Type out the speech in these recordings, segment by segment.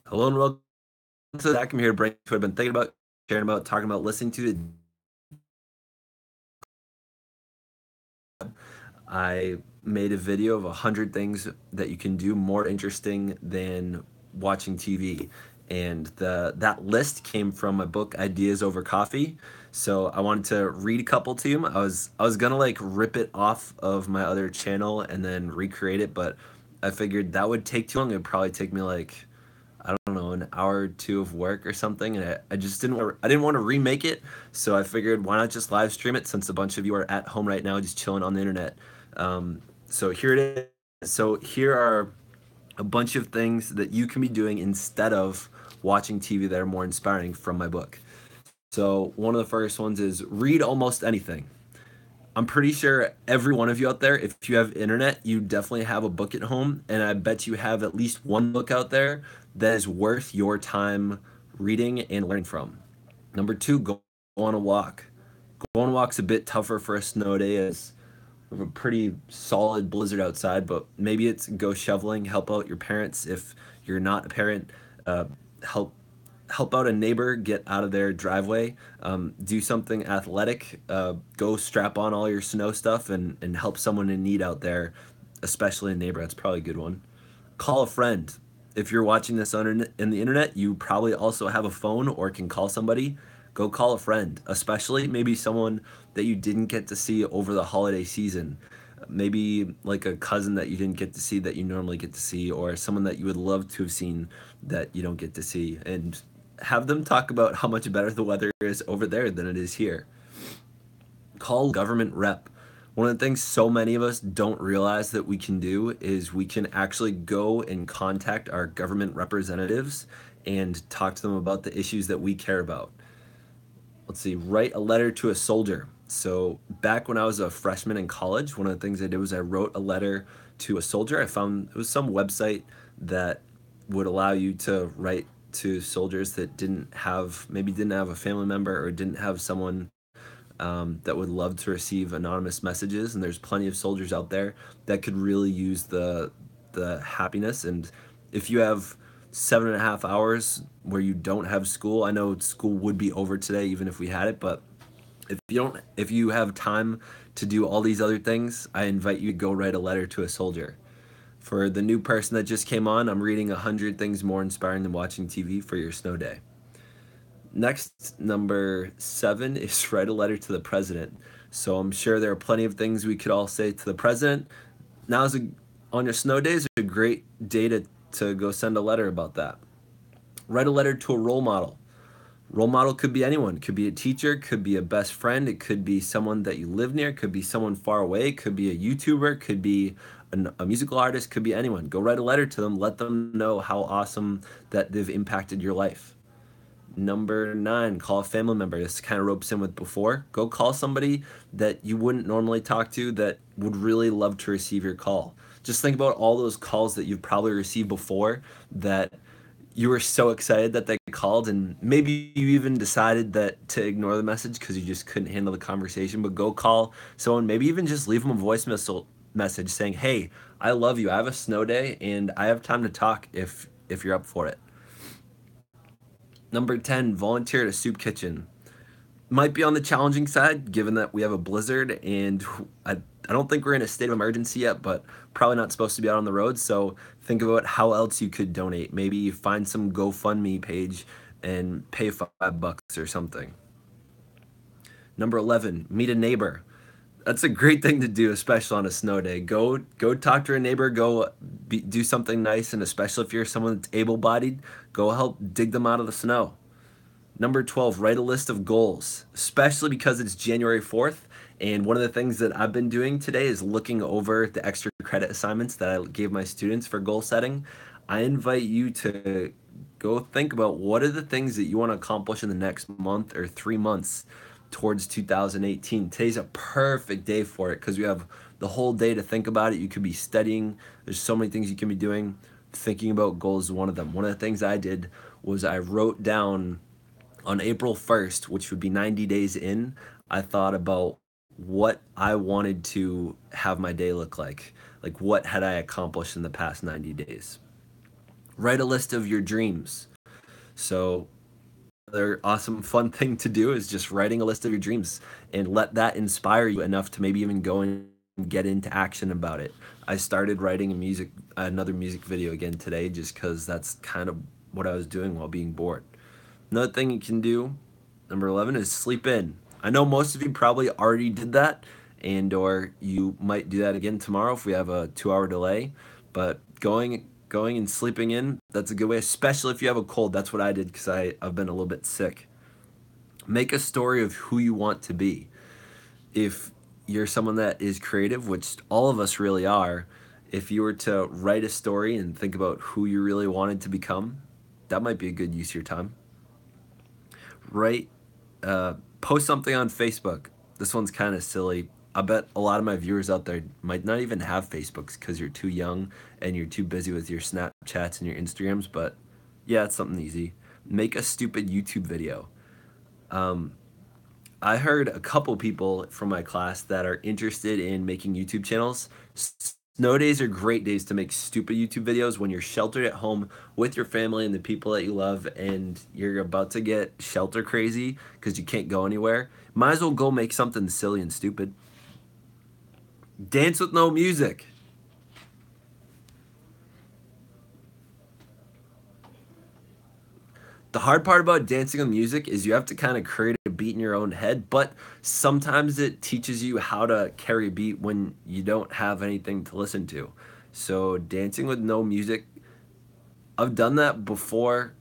Hello and welcome to Zach. I'm here to bring what I've been thinking about, sharing about, talking about, listening to. I made a video of 100 things that you can do more interesting than watching TV. And that list came from my book Ideas Over Coffee. So I wanted to read a couple to you. I was gonna like rip it off of my other channel and then recreate it, but I figured that would take too long. It'd probably take me like I don't know, an hour or two of work or something, and I just I didn't want to remake it, so I figured why not just live stream it since a bunch of you are at home right now just chilling on the internet. So here it is. So here are a bunch of things that you can be doing instead of watching TV that are more inspiring from my book. So one of the first ones is read almost anything. I'm pretty sure every one of you out there, if you have internet, you definitely have a book at home, and I bet you have at least one book out there that is worth your time reading and learning from. Number two, go on a walk. Go on a walk's a bit tougher for a snow day as we have a pretty solid blizzard outside, but maybe it's go shoveling, help out your parents if you're not a parent, uh, help help out a neighbor get out of their driveway, do something athletic, go strap on all your snow stuff and help someone in need out there, especially a neighbor. That's probably a good one. Call a friend. If you're watching this on in the internet, you probably also have a phone or can call somebody. Go call a friend, especially maybe someone that you didn't get to see over the holiday season. Maybe like a cousin that you didn't get to see that you normally get to see, or someone that you would love to have seen that you don't get to see. And have them talk about how much better the weather is over there than it is here. Call government rep. One of the things so many of us don't realize that we can do is we can actually go and contact our government representatives and talk to them about the issues that we care about. Let's see, write a letter to a soldier. So back when I was a freshman in college, one of the things I did was I wrote a letter to a soldier. I found it was some website that would allow you to write to soldiers that didn't have a family member or didn't have someone that would love to receive anonymous messages. And there's plenty of soldiers out there that could really use the happiness. And if you have 7.5 hours where you don't have school, I know school would be over today even if we had it, but if you have time to do all these other things, I invite you to go write a letter to a soldier. For the new person that just came on, I'm reading 100 things more inspiring than watching TV for your snow day. Next, number seven is write a letter to the president. So I'm sure there are plenty of things we could all say to the president. Now is on your snow days a great day to go send a letter about that. Write a letter to a role model. Role model could be anyone. It could be a teacher, could be a best friend, it could be someone that you live near, could be someone far away, it could be a YouTuber, could be a musical artist, could be anyone. Go write a letter to them, let them know how awesome that they've impacted your life. Number nine, call a family member. This kind of ropes in with before. Go call somebody that you wouldn't normally talk to that would really love to receive your call. Just think about all those calls that you've probably received before that you were so excited that they called, and maybe you even decided that to ignore the message because you just couldn't handle the conversation. But go call someone, maybe even just leave them a message saying, "Hey, I love you. I have a snow day and I have time to talk if you're up for it." Number 10, volunteer at a soup kitchen. Might be on the challenging side given that we have a blizzard and I don't think we're in a state of emergency yet, but probably not supposed to be out on the road. So think about how else you could donate. Maybe you find some GoFundMe page and pay $5 or something. Number 11, meet a neighbor. That's a great thing to do, especially on a snow day. Go talk to a neighbor. Do something nice, and especially if you're someone that's able-bodied, go help dig them out of the snow. Number 12, write a list of goals, especially because it's January 4th. And one of the things that I've been doing today is looking over the extra credit assignments that I gave my students for goal setting. I invite you to go think about what are the things that you want to accomplish in the next month or 3 months towards 2018. Today's a perfect day for it because you have the whole day to think about it. You could be studying. There's so many things you can be doing. Thinking about goals is one of them. One of the things I did was I wrote down on April 1st, which would be 90 days in, I thought about what I wanted to have my day look like. Like, what had I accomplished in the past 90 days? Write a list of your dreams. So another awesome fun thing to do is just writing a list of your dreams and let that inspire you enough to maybe even go and get into action about it. I started writing another music video again today just because that's kind of what I was doing while being bored. Another thing you can do, number 11, is sleep in. I know most of you probably already did that, and or you might do that again tomorrow if we have a 2-hour delay. But going and sleeping in, that's a good way, especially if you have a cold. That's what I did because I've been a little bit sick. Make a story of who you want to be. If you're someone that is creative, which all of us really are, if you were to write a story and think about who you really wanted to become, that might be a good use of your time. Write, post something on Facebook. This one's kind of silly. I bet a lot of my viewers out there might not even have Facebooks because you're too young and you're too busy with your Snapchats and your Instagrams, but yeah, it's something easy. Make a stupid YouTube video. I heard a couple people from my class that are interested in making YouTube channels. Snow days are great days to make stupid YouTube videos when you're sheltered at home with your family and the people that you love and you're about to get shelter crazy because you can't go anywhere. Might as well go make something silly and stupid. Dance with no music. The hard part about dancing with music is you have to kind of create a beat in your own head, but sometimes it teaches you how to carry a beat when you don't have anything to listen to. So dancing with no music, I've done that before.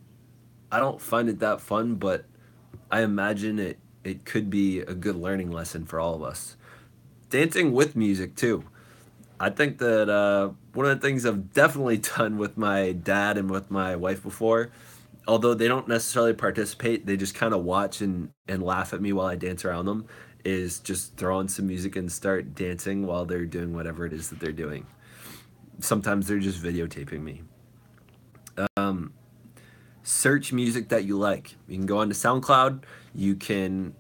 I don't find it that fun, but I imagine it could be a good learning lesson for all of us. Dancing with music too. I think that one of the things I've definitely done with my dad and with my wife before, although they don't necessarily participate, they just kind of watch and laugh at me while I dance around them, is just throw on some music and start dancing while they're doing whatever it is that they're doing. Sometimes they're just videotaping me. Search music that you like. You can go onto SoundCloud. You can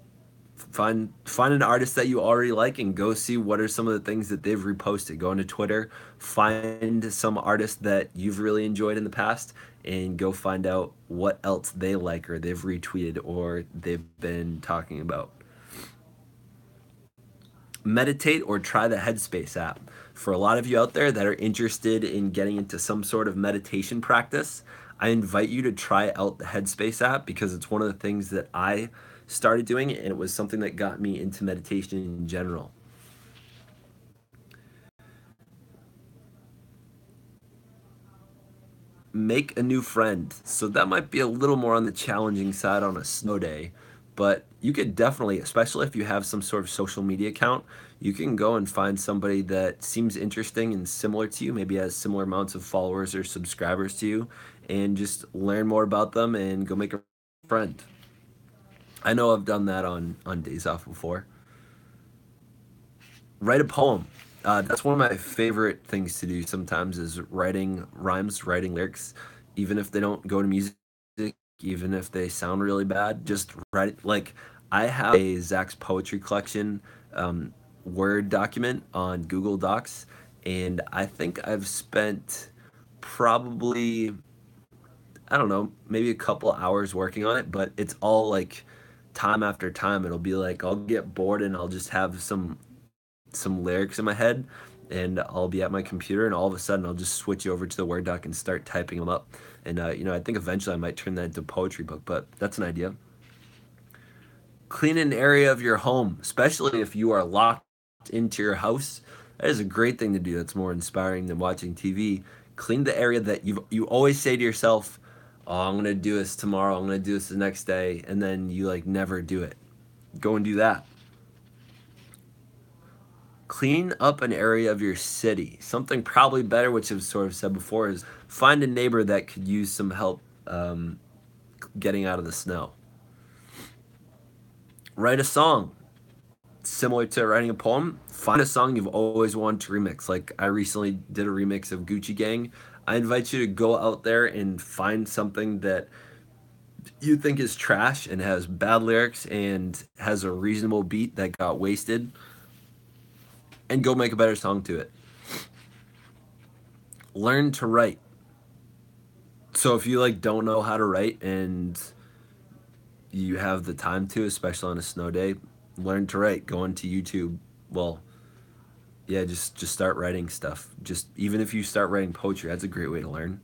find an artist that you already like and go see what are some of the things that they've reposted. Go onto Twitter, find some artist that you've really enjoyed in the past and go find out what else they like or they've retweeted or they've been talking about. Meditate or try the Headspace app. For a lot of you out there that are interested in getting into some sort of meditation practice, I invite you to try out the Headspace app because it's one of the things that I started doing and it was something that got me into meditation in general. Make a new friend. So that might be a little more on the challenging side on a snow day, but you could definitely, especially if you have some sort of social media account, you can go and find somebody that seems interesting and similar to you, maybe has similar amounts of followers or subscribers to you, and just learn more about them and go make a friend. I know I've done that on days off before. Write a poem. That's one of my favorite things to do sometimes is writing rhymes, writing lyrics, even if they don't go to music, even if they sound really bad, just write it. Like I have a Zach's poetry collection Word document on Google Docs, and I think I've spent probably, I don't know, maybe a couple hours working on it, but it's all like time after time. It'll be like I'll get bored and I'll just have some lyrics in my head and I'll be at my computer and all of a sudden I'll just switch over to the Word doc and start typing them up. And I think eventually I might turn that into a poetry book, but that's an idea. Clean an area of your home, especially if you are locked into your house. That is a great thing to do. That's more inspiring than watching TV. Clean the area that you always say to yourself, "Oh, I'm gonna do this tomorrow. I'm gonna do this the next day," and then you like never do it. Go and do that. Clean up an area of your city. Something probably better, which I've sort of said before, is find a neighbor that could use some help getting out of the snow. Write a song. Similar to writing a poem, find a song you've always wanted to remix. Like I recently did a remix of Gucci Gang. I invite you to go out there and find something that you think is trash and has bad lyrics and has a reasonable beat that got wasted and go make a better song to it. Learn to write. So if you like don't know how to write and you have the time to, especially on a snow day, learn to write. Go into YouTube. Well, yeah, just start writing stuff. Just even if you start writing poetry, that's a great way to learn.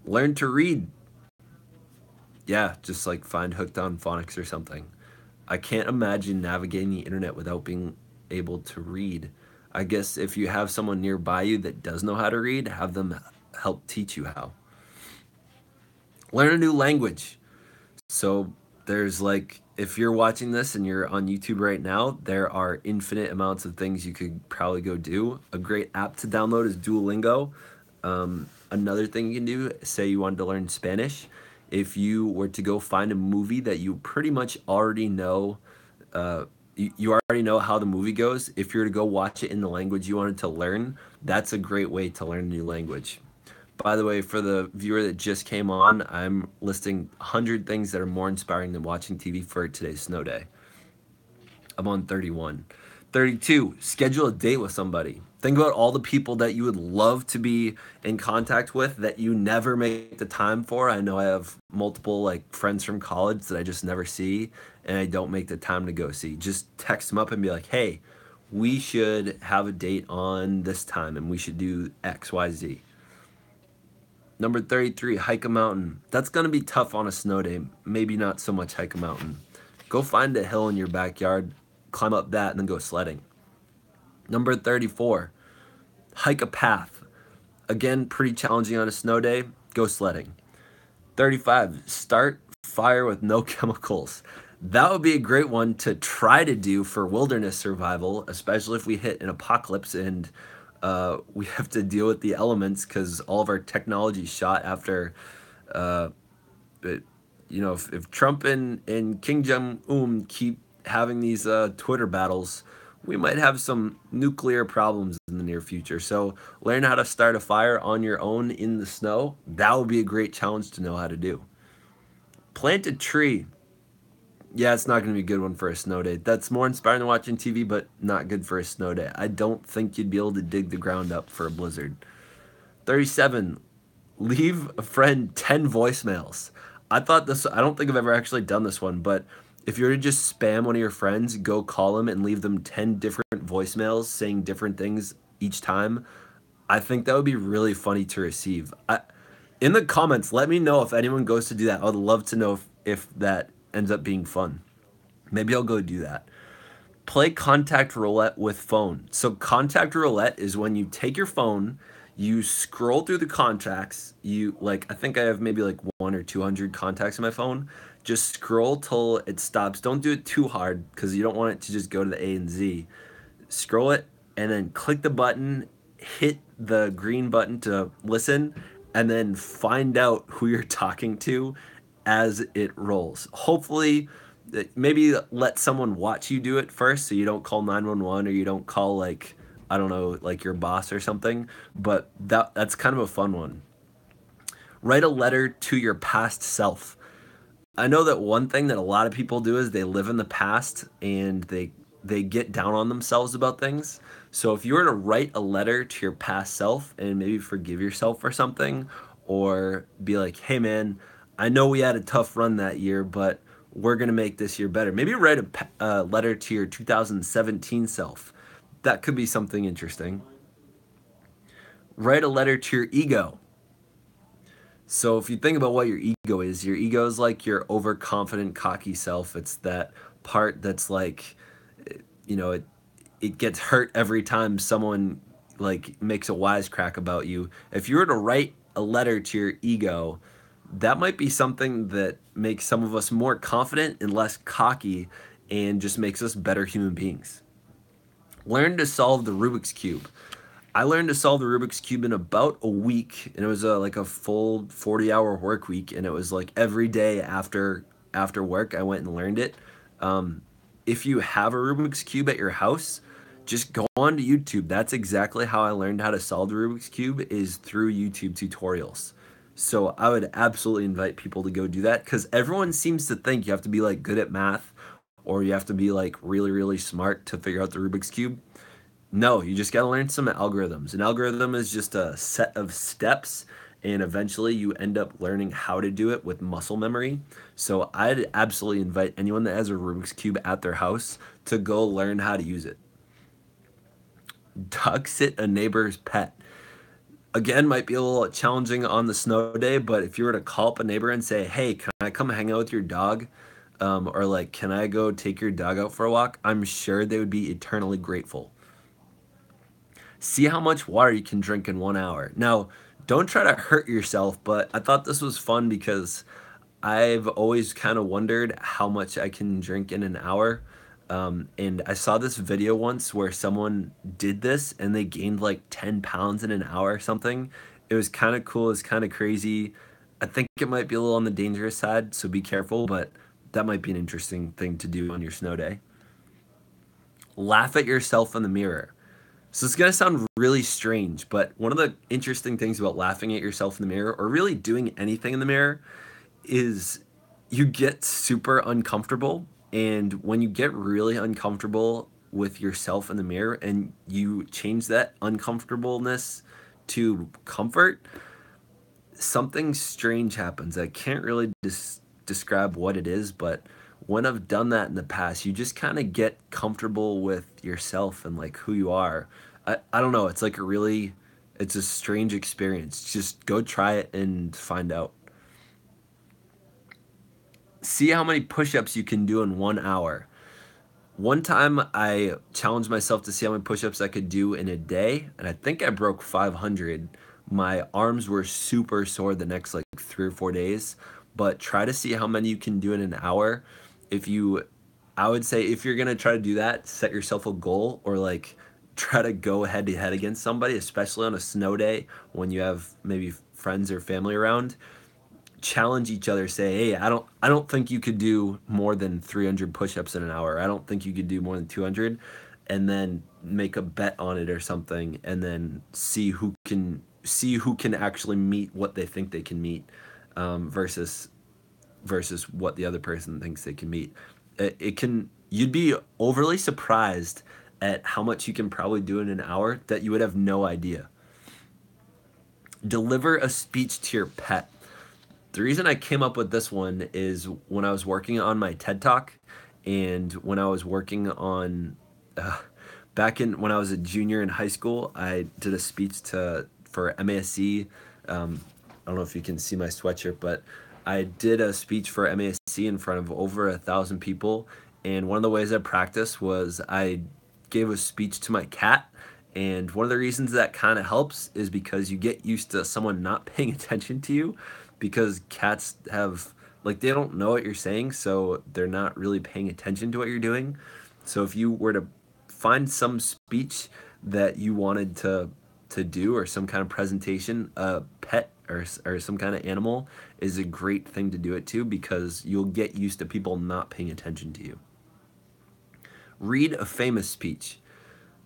Learn to read. Yeah, just like find Hooked on Phonics or something. I can't imagine navigating the internet without being able to read. I guess if you have someone nearby you that does know how to read, have them help teach you how. Learn a new language. So there's like, if you're watching this and you're on YouTube right now, there are infinite amounts of things you could probably go do. A great app to download is Duolingo. Another thing you can do, say you wanted to learn Spanish, if you were to go find a movie that you pretty much already know, you already know how the movie goes. If you were to go watch it in the language you wanted to learn, that's a great way to learn a new language. By the way, for the viewer that just came on, I'm listing 100 things that are more inspiring than watching TV for today's snow day. I'm on 31. 32, schedule a date with somebody. Think about all the people that you would love to be in contact with that you never make the time for. I know I have multiple like friends from college that I just never see and I don't make the time to go see. Just text them up and be like, hey, we should have a date on this time and we should do XYZ. Number 33, hike a mountain. That's going to be tough on a snow day. Maybe not so much hike a mountain. Go find a hill in your backyard, climb up that, and then go sledding. Number 34, hike a path. Again, pretty challenging on a snow day. Go sledding. 35, start fire with no chemicals. That would be a great one to try to do for wilderness survival, especially if we hit an apocalypse and we have to deal with the elements because all of our technology is shot after, but, you know, if Trump and Kim Jong-un keep having these Twitter battles, we might have some nuclear problems in the near future. So learn how to start a fire on your own in the snow. That would be a great challenge to know how to do. Plant a tree. Yeah, it's not going to be a good one for a snow day. That's more inspiring than watching TV, but not good for a snow day. I don't think you'd be able to dig the ground up for a blizzard. 37, leave a friend 10 voicemails. I don't think I've ever actually done this one, but if you were to just spam one of your friends, go call them and leave them 10 different voicemails saying different things each time, I think that would be really funny to receive. In the comments, let me know if anyone goes to do that. I would love to know if that ends up being fun. Maybe I'll go do that. Play contact roulette with phone. So contact roulette is when you take your phone, you scroll through the contacts, I think I have maybe like 1 or 200 contacts on my phone. Just scroll till it stops. Don't do it too hard because you don't want it to just go to the A and Z. Scroll it and then click the button, hit the green button to listen, and then find out who you're talking to as it rolls. Hopefully, maybe let someone watch you do it first so you don't call 911 or you don't call like, I don't know, like your boss or something, but that's kind of a fun one. Write a letter to your past self. I know that one thing that a lot of people do is they live in the past and they get down on themselves about things. So if you were to write a letter to your past self and maybe forgive yourself for something or be like, hey man, I know we had a tough run that year, but we're going to make this year better. Maybe write a letter to your 2017 self. That could be something interesting. Write a letter to your ego. So if you think about what your ego is like your overconfident, cocky self. It's that part that's like, you know, it gets hurt every time someone like makes a wisecrack about you. If you were to write a letter to your ego, that might be something that makes some of us more confident and less cocky and just makes us better human beings. Learn to solve the Rubik's Cube. I learned to solve the Rubik's Cube in about a week, and it was like a full 40-hour work week, and it was like every day after work I went and learned it. If you have a Rubik's Cube at your house, just go on to YouTube. That's exactly how I learned how to solve the Rubik's Cube, is through YouTube tutorials. So I would absolutely invite people to go do that because everyone seems to think you have to be like good at math or you have to be like really, really smart to figure out the Rubik's Cube. No, you just got to learn some algorithms. An algorithm is just a set of steps and eventually you end up learning how to do it with muscle memory. So I'd absolutely invite anyone that has a Rubik's Cube at their house to go learn how to use it. Dog sit a neighbor's pet. Again, might be a little challenging on the snow day, but if you were to call up a neighbor and say, "Hey, can I come hang out with your dog?" Or like, "Can I go take your dog out for a walk?" I'm sure they would be eternally grateful. See how much water you can drink in 1 hour. Now, don't try to hurt yourself, but I thought this was fun because I've always kind of wondered how much I can drink in an hour. And I saw this video once where someone did this and they gained like 10 pounds in an hour or something. It was kind of cool. It's kind of crazy. I think it might be a little on the dangerous side, so be careful, but that might be an interesting thing to do on your snow day. Laugh at yourself in the mirror. So it's going to sound really strange, but one of the interesting things about laughing at yourself in the mirror or really doing anything in the mirror is you get super uncomfortable. And when you get really uncomfortable with yourself in the mirror and you change that uncomfortableness to comfort, something strange happens. I can't really describe what it is, but when I've done that in the past, you just kind of get comfortable with yourself and like who you are. I don't know. It's like it's a strange experience. Just go try it and find out. See how many push-ups you can do in 1 hour. One time I challenged myself to see how many push-ups I could do in a day, and I think I broke 500. My arms were super sore the next like 3 or 4 days, but try to see how many you can do in an hour. If you, I would say if you're gonna try to do that, set yourself a goal or like try to go head to head against somebody, especially on a snow day when you have maybe friends or family around. Challenge each other, say, "Hey, I don't think you could do more than 300 push-ups in an hour. I don't think you could do more than 200." And then make a bet on it or something and then see who can actually meet what they think they can meet, versus what the other person thinks they can meet. You'd be overly surprised at how much you can probably do in an hour that you would have no idea. Deliver a speech to your pet. The reason I came up with this one is when I was working on my TED Talk and when I was working on uh, back in when I was a junior in high school, I did a speech to for MASC. I don't know if you can see my sweatshirt, but I did a speech for MASC in front of over 1,000 people. And one of the ways I practiced was I gave a speech to my cat. And one of the reasons that kind of helps is because you get used to someone not paying attention to you because cats have, like, they don't know what you're saying, so they're not really paying attention to what you're doing. So if you were to find some speech that you wanted to do or some kind of presentation, a pet or some kind of animal is a great thing to do it to because you'll get used to people not paying attention to you. Read a famous speech.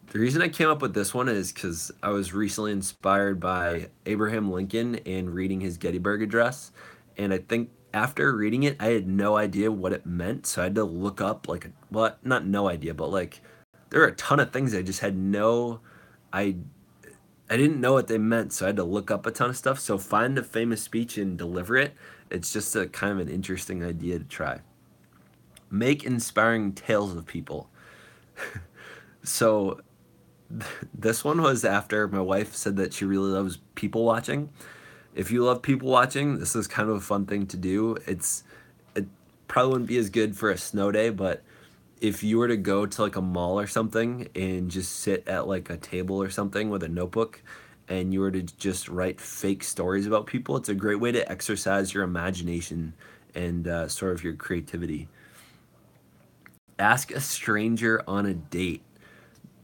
The reason I came up with this one is because I was recently inspired by Abraham Lincoln and reading his Gettysburg Address. And I think after reading it, I had no idea what it meant. So I had to look up, like, well, not no idea, but like, there are a ton of things I just had I, I didn't know what they meant. So I had to look up a ton of stuff. So find a famous speech and deliver it. It's just a kind of an interesting idea to try. Make inspiring tales of people. So this one was after my wife said that she really loves people watching. If you love people watching, this is kind of a fun thing to do. It probably wouldn't be as good for a snow day, but if you were to go to like a mall or something and just sit at like a table or something with a notebook and you were to just write fake stories about people, it's a great way to exercise your imagination and sort of your creativity. Ask a stranger on a date.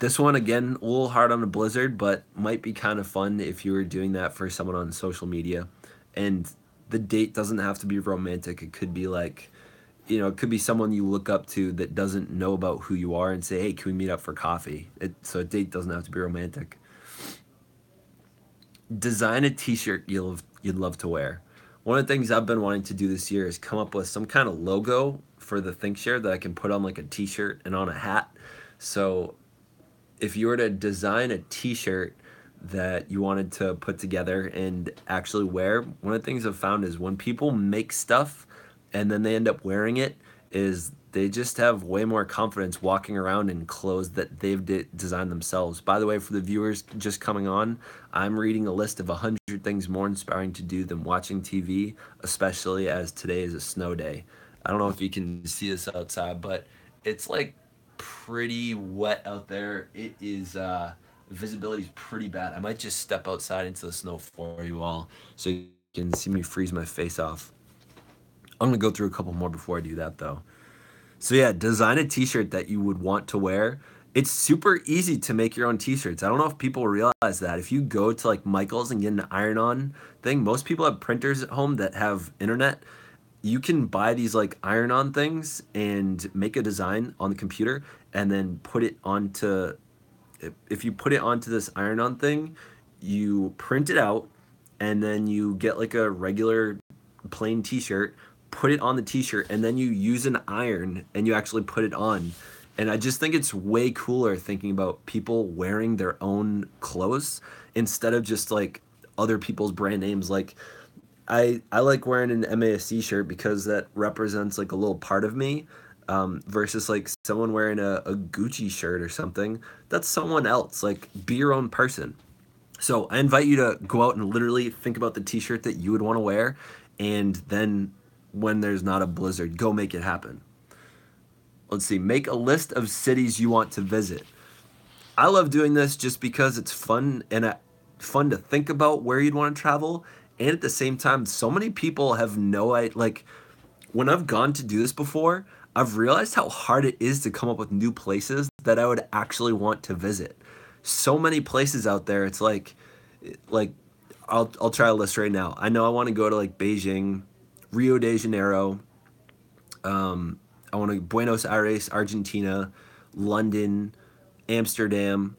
This one, again, a little hard on a blizzard, but might be kind of fun if you were doing that for someone on social media. And the date doesn't have to be romantic. It could be like, it could be someone you look up to that doesn't know about who you are and say, "Hey, can we meet up for coffee?" So a date doesn't have to be romantic. Design a t-shirt you'd love to wear. One of the things I've been wanting to do this year is come up with some kind of logo for the ThinkShare that I can put on like a t-shirt and on a hat. So if you were to design a t-shirt that you wanted to put together and actually wear, one of the things I've found is when people make stuff and then they end up wearing it, is they just have way more confidence walking around in clothes that they've designed themselves. By the way, for the viewers just coming on, I'm reading a list of 100 things more inspiring to do than watching TV, especially as today is a snow day. I don't know if you can see this outside, but it's like pretty wet out there. It is visibility is pretty bad. I might just step outside into the snow for you all so you can see me freeze my face off. I'm gonna go through a couple more before I do that though. So yeah, design a t-shirt that you would want to wear. It's super easy to make your own t-shirts. I don't know if people realize that. If you go to like Michael's and get an iron-on thing, most people have printers at home that have internet. You can buy these like iron-on things and make a design on the computer and then put it onto, if you put it onto this iron-on thing, you print it out and then you get like a regular plain t-shirt, put it on the t-shirt, and then you use an iron and you actually put it on. And I just think it's way cooler thinking about people wearing their own clothes instead of just like other people's brand names. Like I like wearing an MASC shirt because that represents like a little part of me, versus like someone wearing a Gucci shirt or something. That's someone else. Like, be your own person. So I invite you to go out and literally think about the t-shirt that you would want to wear, and then when there's not a blizzard, go make it happen. Let's see, make a list of cities you want to visit. I love doing this just because it's fun and fun to think about where you'd want to travel. And at the same time, so many people have no idea. Like, when I've gone to do this before, I've realized how hard it is to come up with new places that I would actually want to visit. So many places out there. It's like I'll try a list right now. I know I want to go to like Beijing, Rio de Janeiro. I want to Buenos Aires, Argentina, London, Amsterdam,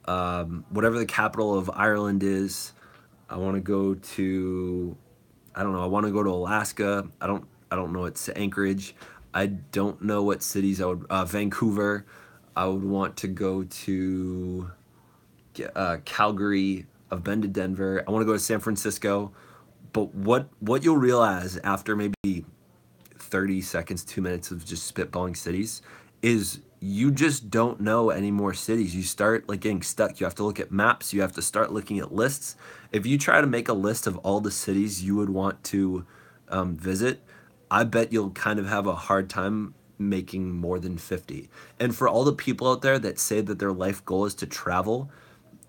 whatever the capital of Ireland is. I want to go to, I don't know. I want to go to Alaska. I don't know. It's Anchorage. I don't know what cities I would. Vancouver. I would want to go to Calgary. I've been to Denver. I want to go to San Francisco. But what you'll realize after maybe 30 seconds, 2 minutes of just spitballing cities is you just don't know any more cities. You start like getting stuck. You have to look at maps. You have to start looking at lists. If you try to make a list of all the cities you would want to visit, I bet you'll kind of have a hard time making more than 50. And for all the people out there that say that their life goal is to travel,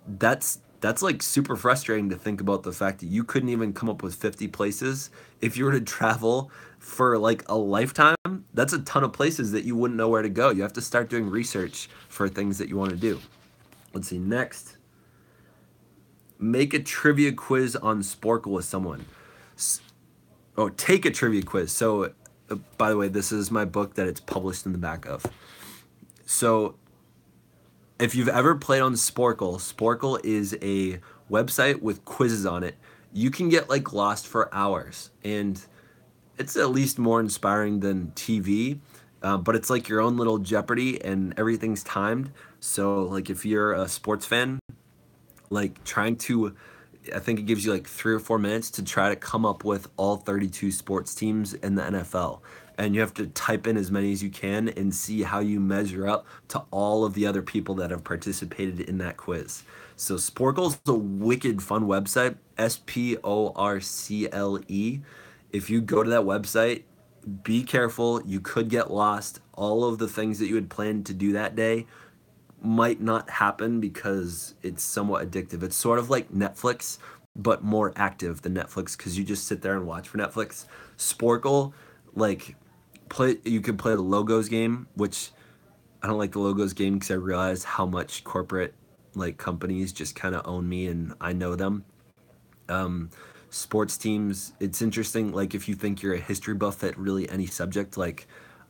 that's like super frustrating to think about the fact that you couldn't even come up with 50 places. If you were to travel for like a lifetime, that's a ton of places that you wouldn't know where to go. You have to start doing research for things that you want to do. Let's see, next. Make a trivia quiz on Sporkle with someone. Take a trivia quiz. So, by the way, this is my book that it's published in the back of. So, if you've ever played on Sporkle, Sporkle is a website with quizzes on it. You can get like lost for hours, and it's at least more inspiring than TV, but it's like your own little Jeopardy, and everything's timed. So like if you're a sports fan, like I think it gives you like 3 or 4 minutes to try to come up with all 32 sports teams in the NFL. And you have to type in as many as you can and see how you measure up to all of the other people that have participated in that quiz. So Sporkle's a wicked fun website, Sporcle. If you go to that website, be careful. You could get lost. All of the things that you had planned to do that day might not happen because it's somewhat addictive. It's sort of like Netflix, but more active than Netflix because you just sit there and watch for Netflix. Sporkle, like, you could play the logos game, which I don't like the logos game because I realize how much corporate like companies just kind of own me and I know them. Sports teams, it's interesting. Like if you think you're a history buff at really any subject, like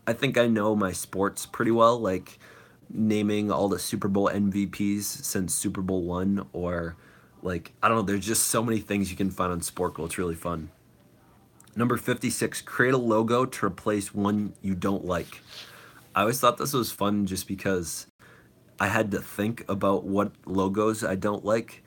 I think I know my sports pretty well, like naming all the Super Bowl MVPs since Super Bowl one, or like, I don't know, there's just so many things you can find on Sporkle. It's really fun. Number 56, create a logo to replace one you don't like. I always thought this was fun just because I had to think about what logos I don't like.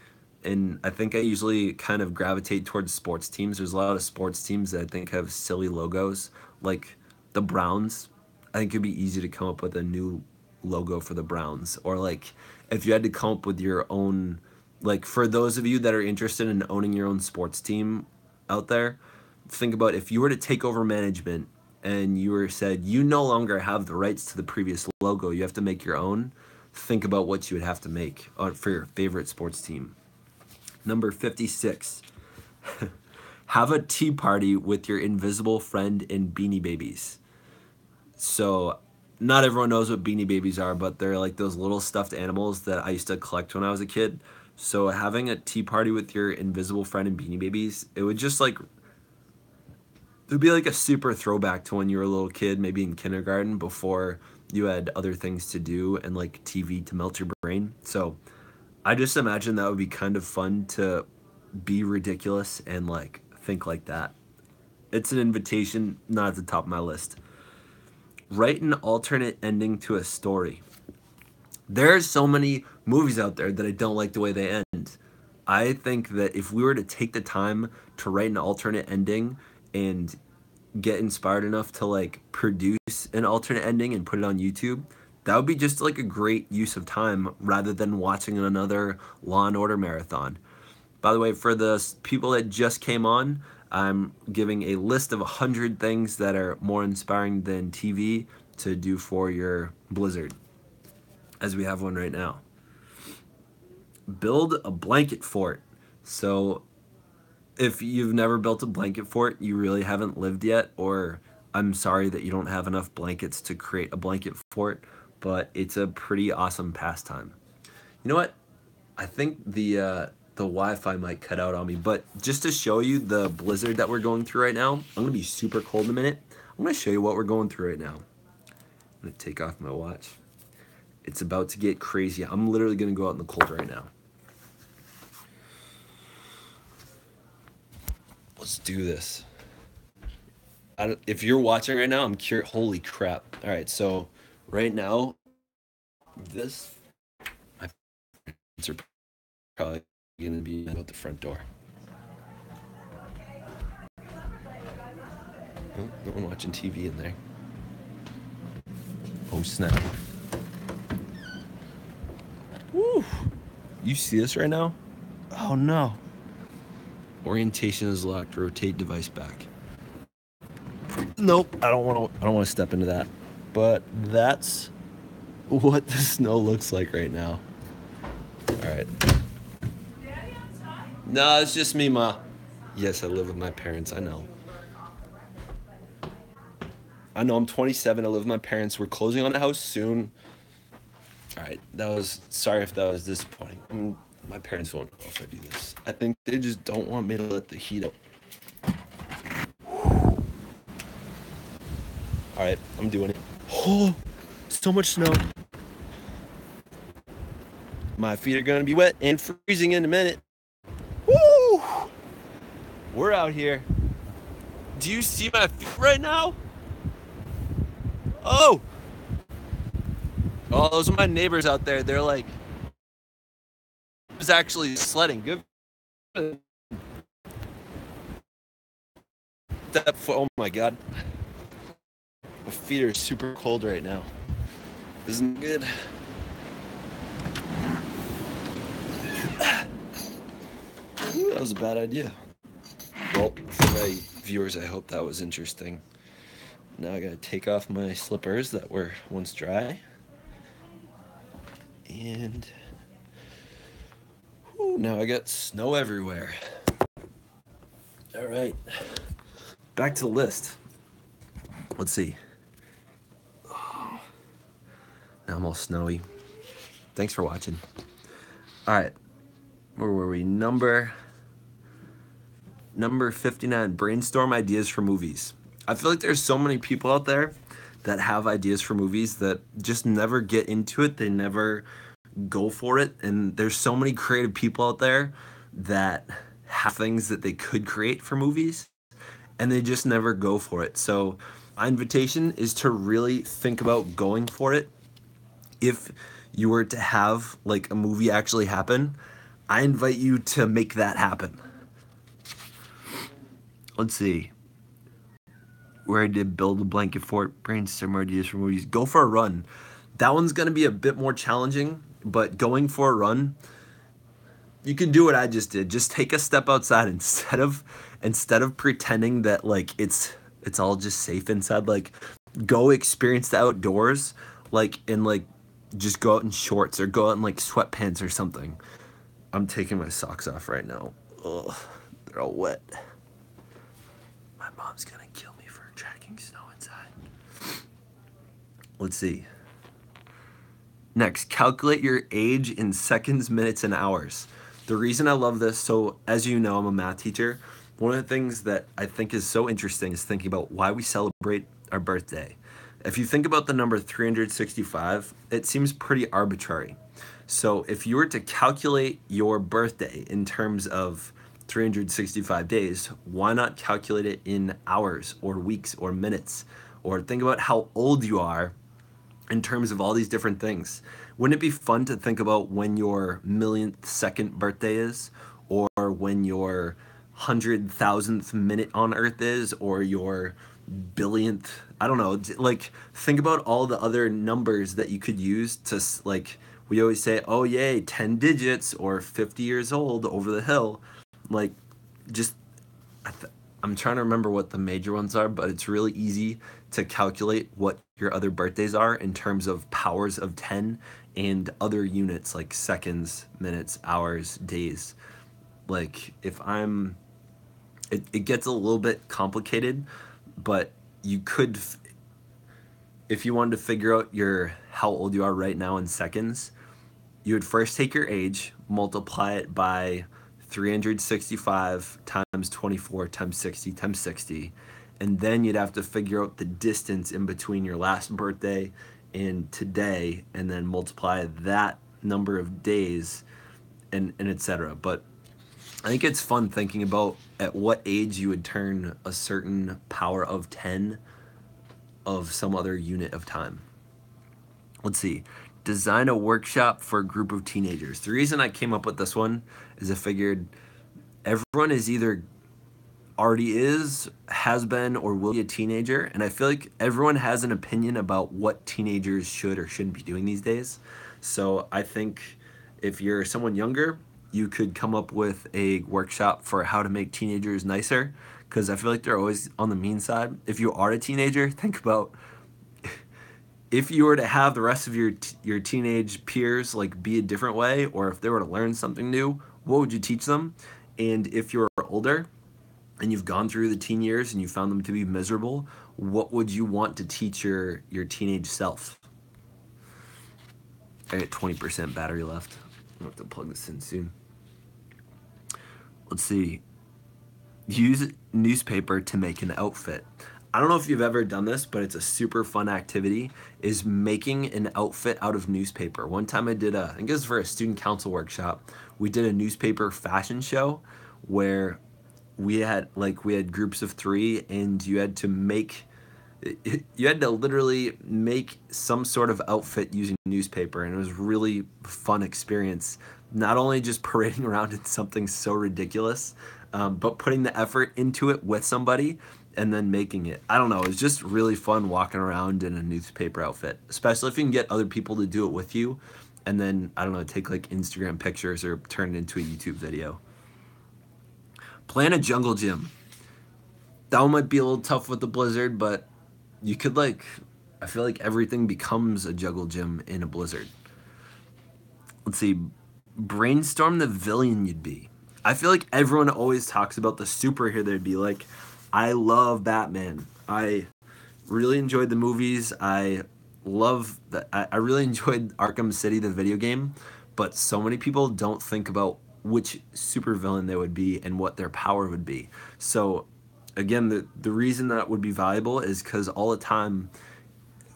and I think I usually kind of gravitate towards sports teams. There's a lot of sports teams that I think have silly logos, like the Browns. I think it'd be easy to come up with a new logo for the Browns, or like if you had to come up with your own, like for those of you that are interested in owning your own sports team out there, think about if you were to take over management and you were said you no longer have the rights to the previous logo, you have to make your own. Think about what you would have to make for your favorite sports team. Number 56. Have a tea party with your invisible friend in Beanie Babies. So, not everyone knows what Beanie Babies are, but they're like those little stuffed animals that I used to collect when I was a kid. So, having a tea party with your invisible friend in Beanie Babies, it would just like, it would be like a super throwback to when you were a little kid, maybe in kindergarten, before you had other things to do and like TV to melt your brain. So, I just imagine that would be kind of fun to be ridiculous and like think like that. It's an invitation, not at the top of my list. Write an alternate ending to a story. There's so many movies out there that I don't like the way they end. I think that if we were to take the time to write an alternate ending and get inspired enough to like produce an alternate ending and put it on YouTube, that would be just like a great use of time rather than watching another Law and Order marathon. By the way, for the people that just came on, I'm giving a list of 100 things that are more inspiring than TV to do for your Blizzard, as we have one right now. Build a blanket fort. So if you've never built a blanket fort, you really haven't lived yet, or I'm sorry that you don't have enough blankets to create a blanket fort, but it's a pretty awesome pastime. You know what? I think the Wi-Fi might cut out on me, but just to show you the blizzard that we're going through right now, I'm gonna be super cold in a minute. I'm gonna show you what we're going through right now. I'm gonna take off my watch. It's about to get crazy. I'm literally gonna go out in the cold right now. Let's do this. If you're watching right now, I'm curious. Holy crap. All right, so right now, my parents are probably going to be out the front door. Oh, no one watching TV in there. Oh, snap. Woo! You see this right now? Oh, no. Orientation is locked. Rotate device back. Nope, I don't want to step into that. But that's what the snow looks like right now. All right. No, it's just me, Ma. Yes, I live with my parents. I know. I'm 27. I live with my parents. We're closing on the house soon. All right. Sorry if that was disappointing. My parents won't know if I do this. I think they just don't want me to let the heat up. All right, I'm doing it. Oh, so much snow. My feet are gonna be wet and freezing in a minute. Woo! We're out here. Do you see my feet right now? Oh! Oh, those are my neighbors out there. They're like, it's actually sledding. Good. Oh my God. My feet are super cold right now. Isn't good. Ooh, that was a bad idea. Well, for my viewers, I hope that was interesting. Now I gotta take off my slippers that were once dry. And now I got snow everywhere. All right, back to the list. Let's see. Oh, now I'm all snowy. Thanks for watching. All right, where were we? Number 59, brainstorm ideas for movies. I feel like there's so many people out there that have ideas for movies that just never get into it. They never go for it. And there's so many creative people out there that have things that they could create for movies and they just never go for it. So my invitation is to really think about going for it. If you were to have like a movie actually happen, I invite you to make that happen. Let's see. Where I did build a blanket fort, brainstorm ideas for movies. Go for a run. That one's gonna be a bit more challenging, but going for a run, you can do what I just did. Just take a step outside instead of pretending that like it's all just safe inside. Like go experience the outdoors, like in like just go out in shorts or go out in like sweatpants or something. I'm taking my socks off right now. Ugh, they're all wet. My mom's gonna kill me for tracking snow inside. Let's see. Next, calculate your age in seconds, minutes, and hours. The reason I love this, so as you know, I'm a math teacher. One of the things that I think is so interesting is thinking about why we celebrate our birthday. If you think about the number 365, it seems pretty arbitrary. So if you were to calculate your birthday in terms of 365 days, why not calculate it in hours or weeks or minutes? Or think about how old you are in terms of all these different things. Wouldn't it be fun to think about when your millionth second birthday is, or when your 100,000th minute on Earth is, or your billionth? I don't know. Like, think about all the other numbers that you could use to, like, we always say, oh, yay, 10 digits or 50 years old over the hill. Like, just I'm trying to remember what the major ones are, but it's really easy to calculate what your other birthdays are in terms of powers of 10 and other units like seconds, minutes, hours, days. Like if I'm it gets a little bit complicated, but you could if you wanted to figure out your how old you are right now in seconds, you would first take your age, multiply it by 365 times 24 times 60 times 60, and then you'd have to figure out the distance in between your last birthday and today, and then multiply that number of days, and etc. But I think it's fun thinking about at what age you would turn a certain power of 10 of some other unit of time. Let's see. Design a workshop for a group of teenagers. The reason I came up with this one is I figured everyone is either already is, has been, or will be a teenager. And I feel like everyone has an opinion about what teenagers should or shouldn't be doing these days. So I think if you're someone younger, you could come up with a workshop for how to make teenagers nicer, because I feel like they're always on the mean side. If you are a teenager, think about if you were to have the rest of your teenage peers like be a different way, or if they were to learn something new, what would you teach them? And if you're older and you've gone through the teen years and you found them to be miserable, what would you want to teach your teenage self? I got 20% battery left. I'll have to plug this in soon. Let's see. Use newspaper to make an outfit. I don't know if you've ever done this, but it's a super fun activity, is making an outfit out of newspaper. One time I think it was for a student council workshop, we did a newspaper fashion show where we had groups of 3 and you had to literally make some sort of outfit using newspaper, and it was really fun experience. Not only just parading around in something so ridiculous, but putting the effort into it with somebody and then making it. I don't know. It's just really fun walking around in a newspaper outfit, especially if you can get other people to do it with you, and then I don't know, take like Instagram pictures or turn it into a YouTube video. Plan a jungle gym. That one might be a little tough with the blizzard, but you could I feel like everything becomes a jungle gym in a blizzard. Let's see. Brainstorm the villain you'd be. I feel like everyone always talks about the superhero they'd be. Like, I love Batman. I really enjoyed the movies. I really enjoyed Arkham City, the video game, but so many people don't think about which supervillain they would be and what their power would be. So again, the reason that would be valuable is because all the time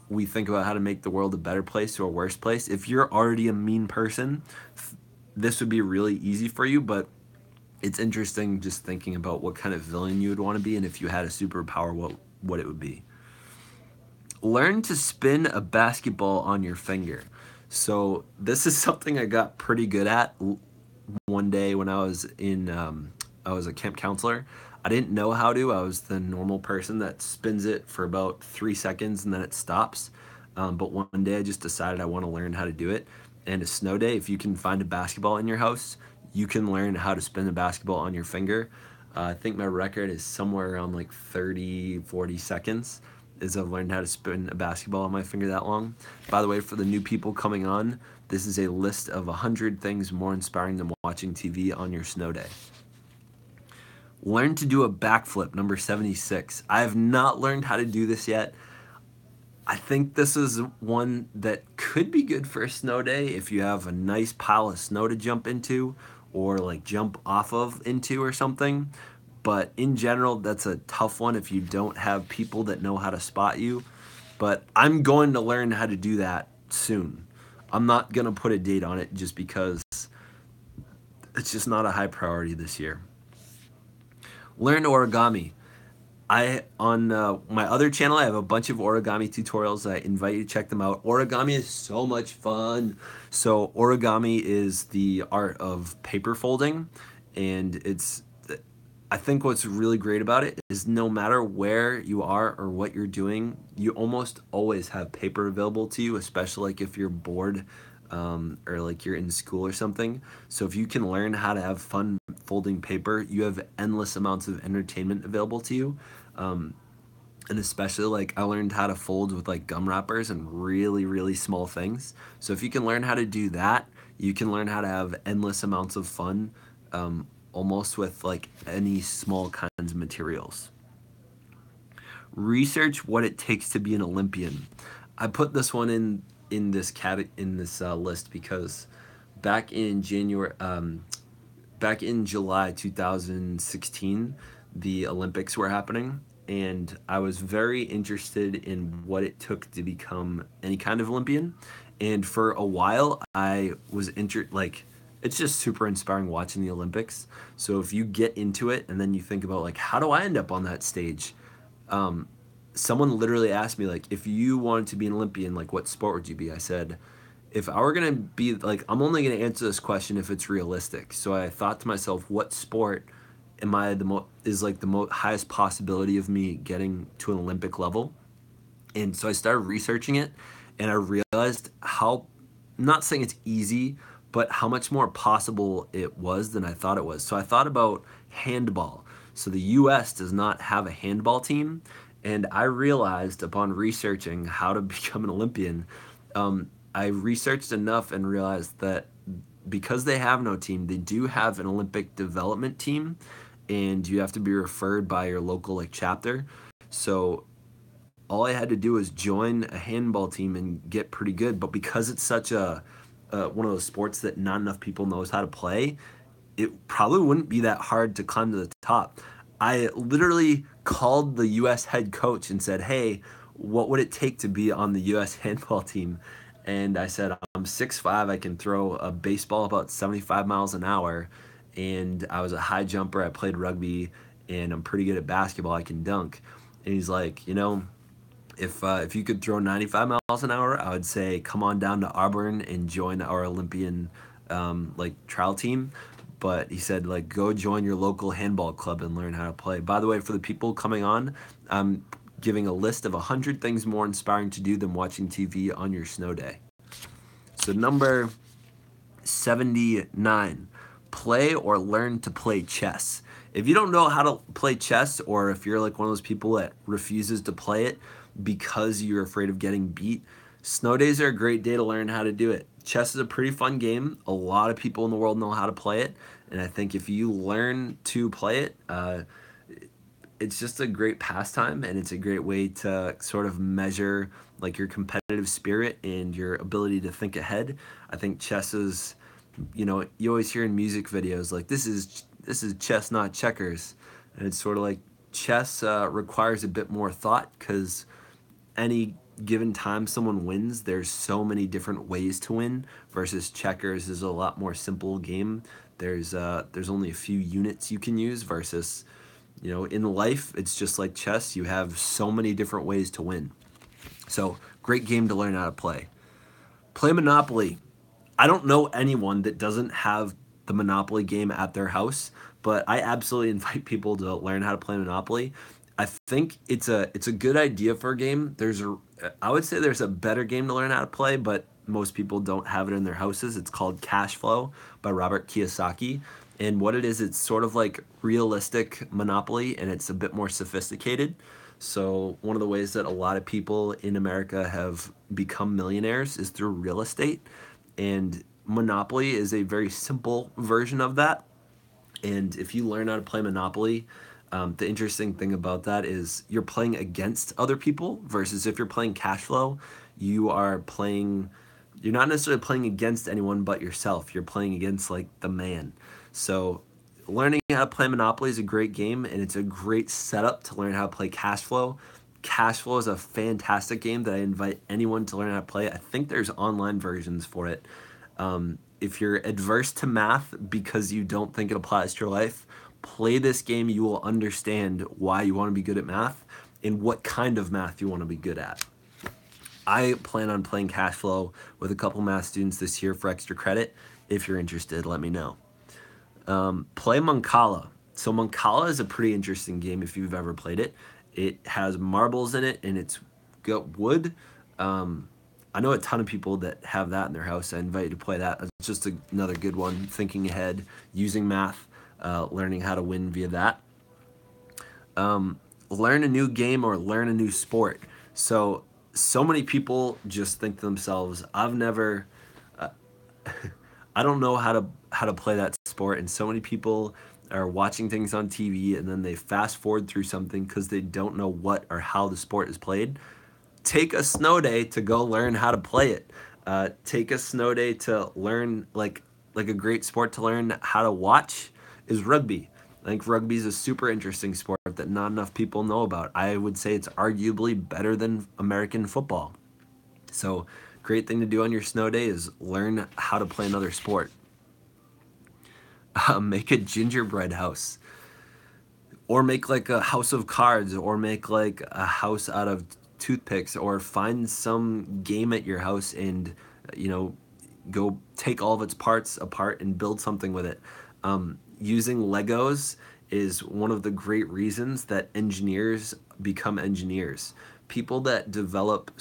we think about how to make the world a better place or a worse place. If you're already a mean person, this would be really easy for you, but it's interesting just thinking about what kind of villain you would want to be, and if you had a superpower, what it would be. Learn to spin a basketball on your finger. So this is something I got pretty good at one day when I was a camp counselor. I didn't know how to. I was the normal person that spins it for about 3 seconds and then it stops. But one day I just decided I want to learn how to do it. And a snow day, if you can find a basketball in your house, you can learn how to spin a basketball on your finger. I think my record is somewhere around like 30, 40 seconds is I've learned how to spin a basketball on my finger that long. By the way, for the new people coming on, this is a list of 100 things more inspiring than watching TV on your snow day. Learn to do a backflip, number 76. I have not learned how to do this yet. I think this is one that could be good for a snow day if you have a nice pile of snow to jump into or like jump off of into or something. But in general, that's a tough one if you don't have people that know how to spot you. But I'm going to learn how to do that soon. I'm not going to put a date on it just because it's just not a high priority this year. Learn origami. I on my other channel, I have a bunch of origami tutorials. I invite you to check them out. Origami is so much fun. So origami is the art of paper folding, and I think what's really great about it is no matter where you are or what you're doing, you almost always have paper available to you, especially like if you're bored or like you're in school or something. So if you can learn how to have fun folding paper, you have endless amounts of entertainment available to you. And especially like I learned how to fold with like gum wrappers and really, really small things. So if you can learn how to do that, you can learn how to have endless amounts of fun almost with like any small kinds of materials. Research what it takes to be an Olympian. I put this one in this list because back in July 2016, the Olympics were happening, and I was very interested in what it took to become any kind of Olympian. And for a while, I was like, it's just super inspiring watching the Olympics. So if you get into it and then you think about like, how do I end up on that stage? Someone literally asked me like, if you wanted to be an Olympian, like what sport would you be? I said, if I were gonna be like, I'm only gonna answer this question if it's realistic. So I thought to myself, what sport am I is like the highest possibility of me getting to an Olympic level? And so I started researching it, and I realized how, I'm not saying it's easy, but how much more possible it was than I thought it was. So I thought about handball. So the US does not have a handball team, and I realized upon researching how to become an Olympian, I researched enough and realized that because they have no team, they do have an Olympic development team, and you have to be referred by your local like chapter. So all I had to do was join a handball team and get pretty good. But because it's such a one of those sports that not enough people knows how to play, it probably wouldn't be that hard to climb to the top. I literally called the U.S. head coach and said, "Hey, what would it take to be on the U.S. handball team?" And I said, "I'm 6'5". I can throw a baseball about 75 miles an hour, and I was a high jumper. I played rugby, and I'm pretty good at basketball. I can dunk." And he's like, if you could throw 95 miles an hour, I would say come on down to Auburn and join our Olympian like trial team. But he said like go join your local handball club and learn how to play. By the way, for the people coming on, I'm giving a list of 100 things more inspiring to do than watching TV on your snow day. So number 79, play or learn to play chess. If you don't know how to play chess, or if you're like one of those people that refuses to play it because you're afraid of getting beat, snow days are a great day to learn how to do it. Chess is a pretty fun game. A lot of people in the world know how to play it, and I think if you learn to play it, it's just a great pastime, and it's a great way to sort of measure like your competitive spirit and your ability to think ahead. I think chess is, you always hear in music videos like this is chess, not checkers, and it's sort of like chess requires a bit more thought because any given time someone wins, there's so many different ways to win, versus checkers is a lot more simple game. There's only a few units you can use versus, in life, it's just like chess. You have so many different ways to win. So great game to learn how to play. Play Monopoly. I don't know anyone that doesn't have the Monopoly game at their house, but I absolutely invite people to learn how to play Monopoly. I think it's a good idea for a game. I would say there's a better game to learn how to play, but most people don't have it in their houses. It's called Cash Flow by Robert Kiyosaki. And what it is, it's sort of like realistic Monopoly, and it's a bit more sophisticated. So one of the ways that a lot of people in America have become millionaires is through real estate. And Monopoly is a very simple version of that. And if you learn how to play Monopoly, the interesting thing about that is you're playing against other people versus if you're playing cash flow, you are playing, you're not necessarily playing against anyone but yourself. You're playing against like the man. So learning how to play Monopoly is a great game, and it's a great setup to learn how to play cash flow. Cash flow is a fantastic game that I invite anyone to learn how to play. I think there's online versions for it. If you're adverse to math because you don't think it applies to your life, play this game. You will understand why you want to be good at math and what kind of math you want to be good at. I plan on playing cash flow with a couple math students this year for extra credit. If you're interested, let me know. Play Mancala. So Mancala is a pretty interesting game if you've ever played it. It has marbles in it and it's got wood. I know a ton of people that have that in their house. I invite you to play that. It's just another good one, thinking ahead, using math, learning how to win via that. Learn a new game or learn a new sport. So many people just think to themselves, I've never, I don't know how to play that sport. And so many people are watching things on TV and then they fast forward through something because they don't know what or how the sport is played. Take a snow day to go learn how to play it. Take a snow day to learn like a great sport to learn how to watch is rugby. I think rugby is a super interesting sport that not enough people know about. I would say it's arguably better than American football. So great thing to do on your snow day is learn how to play another sport. Make a gingerbread house, or make like a house of cards, or make like a house out of toothpicks, or find some game at your house and go take all of its parts apart and build something with it. Using Legos is one of the great reasons that engineers become engineers. People that develop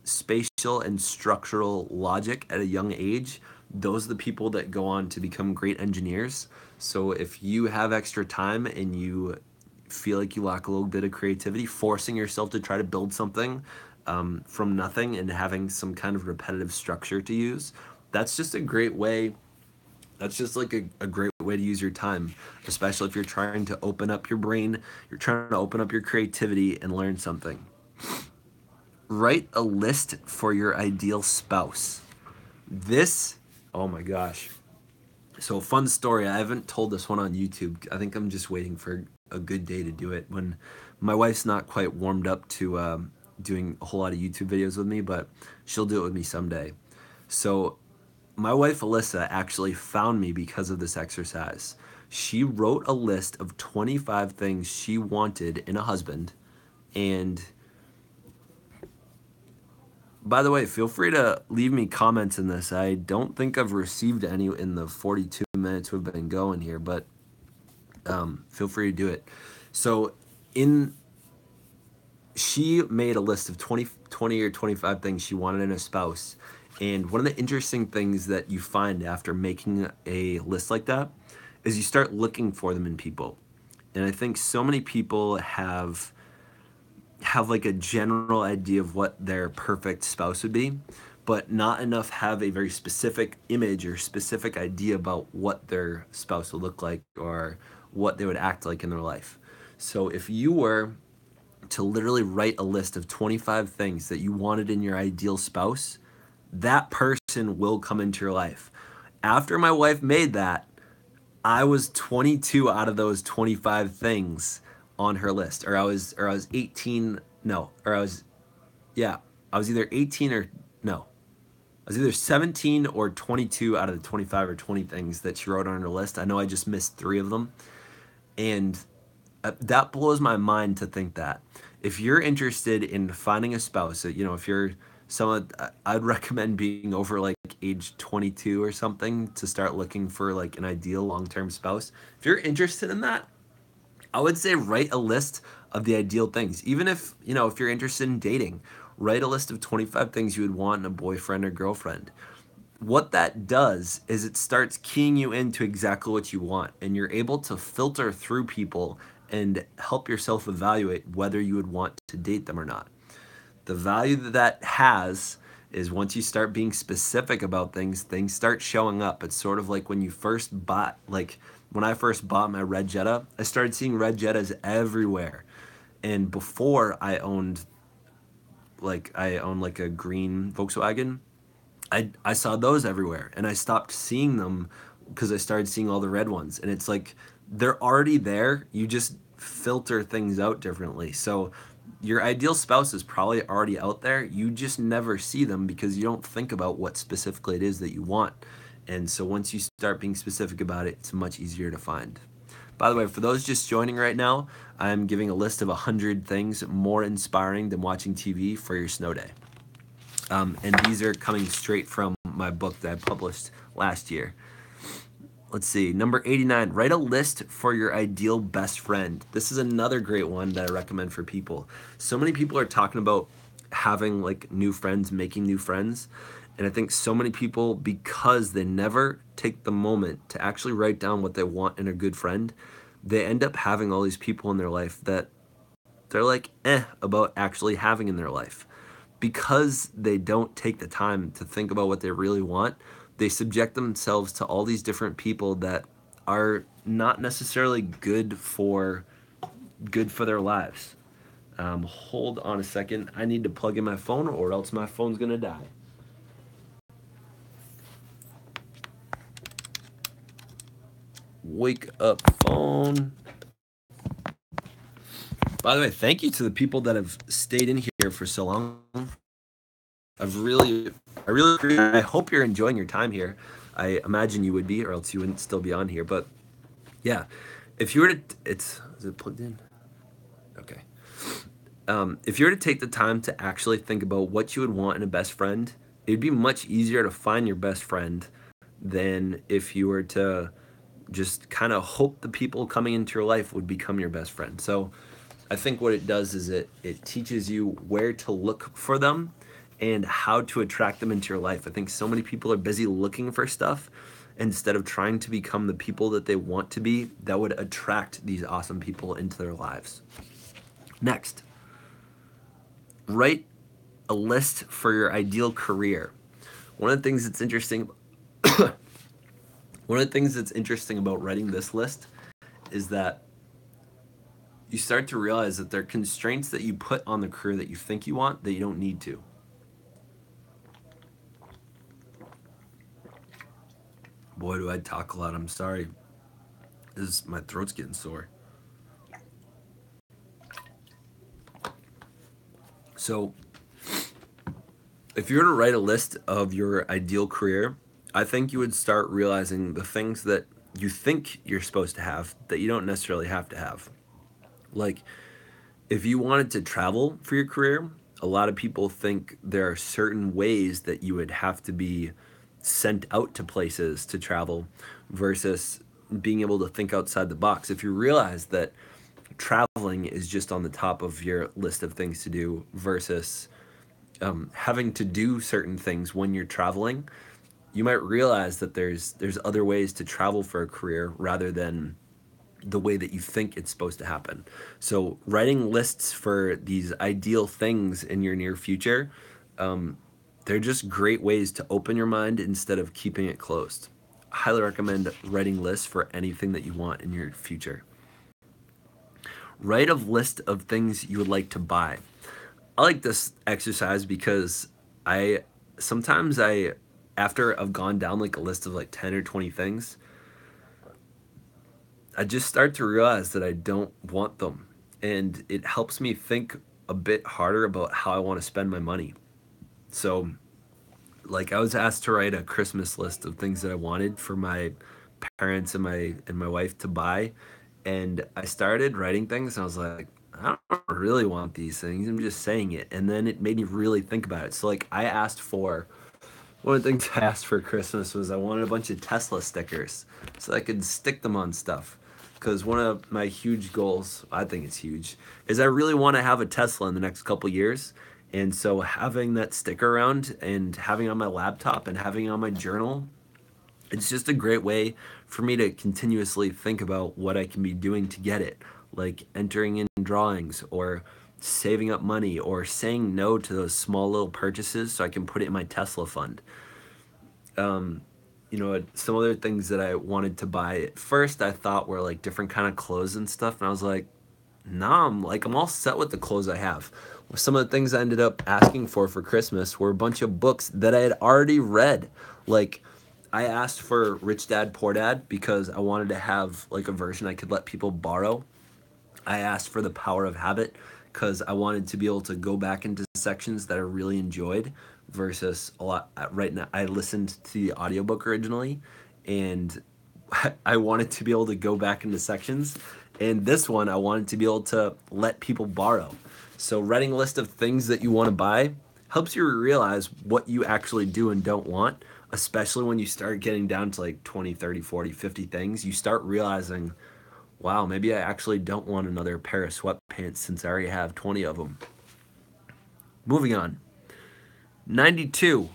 spatial and structural logic at a young age, those are the people that go on to become great engineers. So if you have extra time and you feel like you lack a little bit of creativity, forcing yourself to try to build something from nothing and having some kind of repetitive structure to use, that's just a great way. That's just like a great way to use your time, especially if you're trying to open up your brain, you're trying to open up your creativity and learn something. Write a list for your ideal spouse. This, oh my gosh. So fun story. I haven't told this one on YouTube. I think I'm just waiting for a good day to do it when my wife's not quite warmed up to doing a whole lot of YouTube videos with me, but she'll do it with me someday. So my wife Alyssa actually found me because of this exercise. She wrote a list of 25 things she wanted in a husband. And by the way, feel free to leave me comments in this. I don't think I've received any in the 42 minutes we've been going here, but feel free to do it. So she made a list of 20 or 25 things she wanted in a spouse. And one of the interesting things that you find after making a list like that is you start looking for them in people. And I think so many people have like a general idea of what their perfect spouse would be, but not enough have a very specific image or specific idea about what their spouse would look like or what they would act like in their life. So if you were to literally write a list of 25 things that you wanted in your ideal spouse, that person will come into your life. After my wife made that, I was 22 out of those 25 things on her list, or I was 18. No, or I was either 18 or no. I was either 17 or 22 out of the 25 or 20 things that she wrote on her list. I know I just missed 3 of them. And that blows my mind to think that. If you're interested in finding a spouse, if you're I'd recommend being over like age 22 or something to start looking for like an ideal long-term spouse. If you're interested in that, I would say write a list of the ideal things. Even if, if you're interested in dating, write a list of 25 things you would want in a boyfriend or girlfriend. What that does is it starts keying you into exactly what you want, and you're able to filter through people and help yourself evaluate whether you would want to date them or not. The value that that has is once you start being specific about things, things start showing up. It's sort of like when you first bought, like when I first bought my red Jetta, I started seeing red Jettas everywhere. And before I owned like a green Volkswagen, I saw those everywhere, and I stopped seeing them because I started seeing all the red ones. And it's like they're already there. You just filter things out differently. So your ideal spouse is probably already out there. You just never see them because you don't think about what specifically it is that you want. And so once you start being specific about it, it's much easier to find. By the way, for those just joining right now, I'm giving a list of 100 things more inspiring than watching TV for your snow day. And these are coming straight from my book that I published last year. Let's see, number 89, write a list for your ideal best friend. This is another great one that I recommend for people. So many people are talking about having like new friends, making new friends. And I think so many people, because they never take the moment to actually write down what they want in a good friend, they end up having all these people in their life that they're like about actually having in their life. Because they don't take the time to think about what they really want, they subject themselves to all these different people that are not necessarily good for their lives. Hold on a second. I need to plug in my phone or else my phone's gonna die. Wake up, phone. By the way, thank you to the people that have stayed in here for so long. I really I hope you're enjoying your time here. I imagine you would be, or else you wouldn't still be on here. But yeah, if you were to, is it plugged in? Okay. If you were to take the time to actually think about what you would want in a best friend, it'd be much easier to find your best friend than if you were to just kind of hope the people coming into your life would become your best friend. So I think what it does is it teaches you where to look for them and how to attract them into your life. I think so many people are busy looking for stuff instead of trying to become the people that they want to be that would attract these awesome people into their lives. Next, write a list for your ideal career. One of the things that's interesting about writing this list is that you start to realize that there are constraints that you put on the career that you think you want that you don't need to. Boy, do I talk a lot. I'm sorry. My throat's getting sore. So, if you were to write a list of your ideal career, I think you would start realizing the things that you think you're supposed to have that you don't necessarily have to have. Like, if you wanted to travel for your career, a lot of people think there are certain ways that you would have to be sent out to places to travel versus being able to think outside the box. If you realize that traveling is just on the top of your list of things to do versus having to do certain things when you're traveling, you might realize that there's other ways to travel for a career rather than the way that you think it's supposed to happen. So writing lists for these ideal things in your near future, they're just great ways to open your mind instead of keeping it closed. I highly recommend writing lists for anything that you want in your future. Write a list of things you would like to buy. I like this exercise because sometimes after I've gone down like a list of like 10 or 20 things, I just start to realize that I don't want them. And it helps me think a bit harder about how I want to spend my money. So, like, I was asked to write a Christmas list of things that I wanted for my parents and my wife to buy, and I started writing things, and I was like, I don't really want these things. I'm just saying it. And then it made me really think about it. So like I asked for one of the things I asked for Christmas was I wanted a bunch of Tesla stickers so I could stick them on stuff. Because one of my huge goals, I think it's huge, is I really want to have a Tesla in the next couple years. And so having that sticker around and having it on my laptop and having it on my journal, it's just a great way for me to continuously think about what I can be doing to get it, like entering in drawings or saving up money or saying no to those small little purchases so I can put it in my Tesla fund. You know, some other things that I wanted to buy at first I thought were like different kind of clothes and stuff, and I was like, nah, I'm all set with the clothes I have. Some of the things I ended up asking for Christmas were a bunch of books that I had already read. Like I asked for Rich Dad Poor Dad because I wanted to have like a version I could let people borrow. I asked for The Power of Habit because I wanted to be able to go back into sections that I really enjoyed versus a lot right now. I listened to the audiobook originally and I wanted to be able to go back into sections. And this one, I wanted to be able to let people borrow. So writing a list of things that you want to buy helps you realize what you actually do and don't want, especially when you start getting down to like 20, 30, 40, 50 things. You start realizing, wow, maybe I actually don't want another pair of sweatpants since I already have 20 of them. Moving on. 92,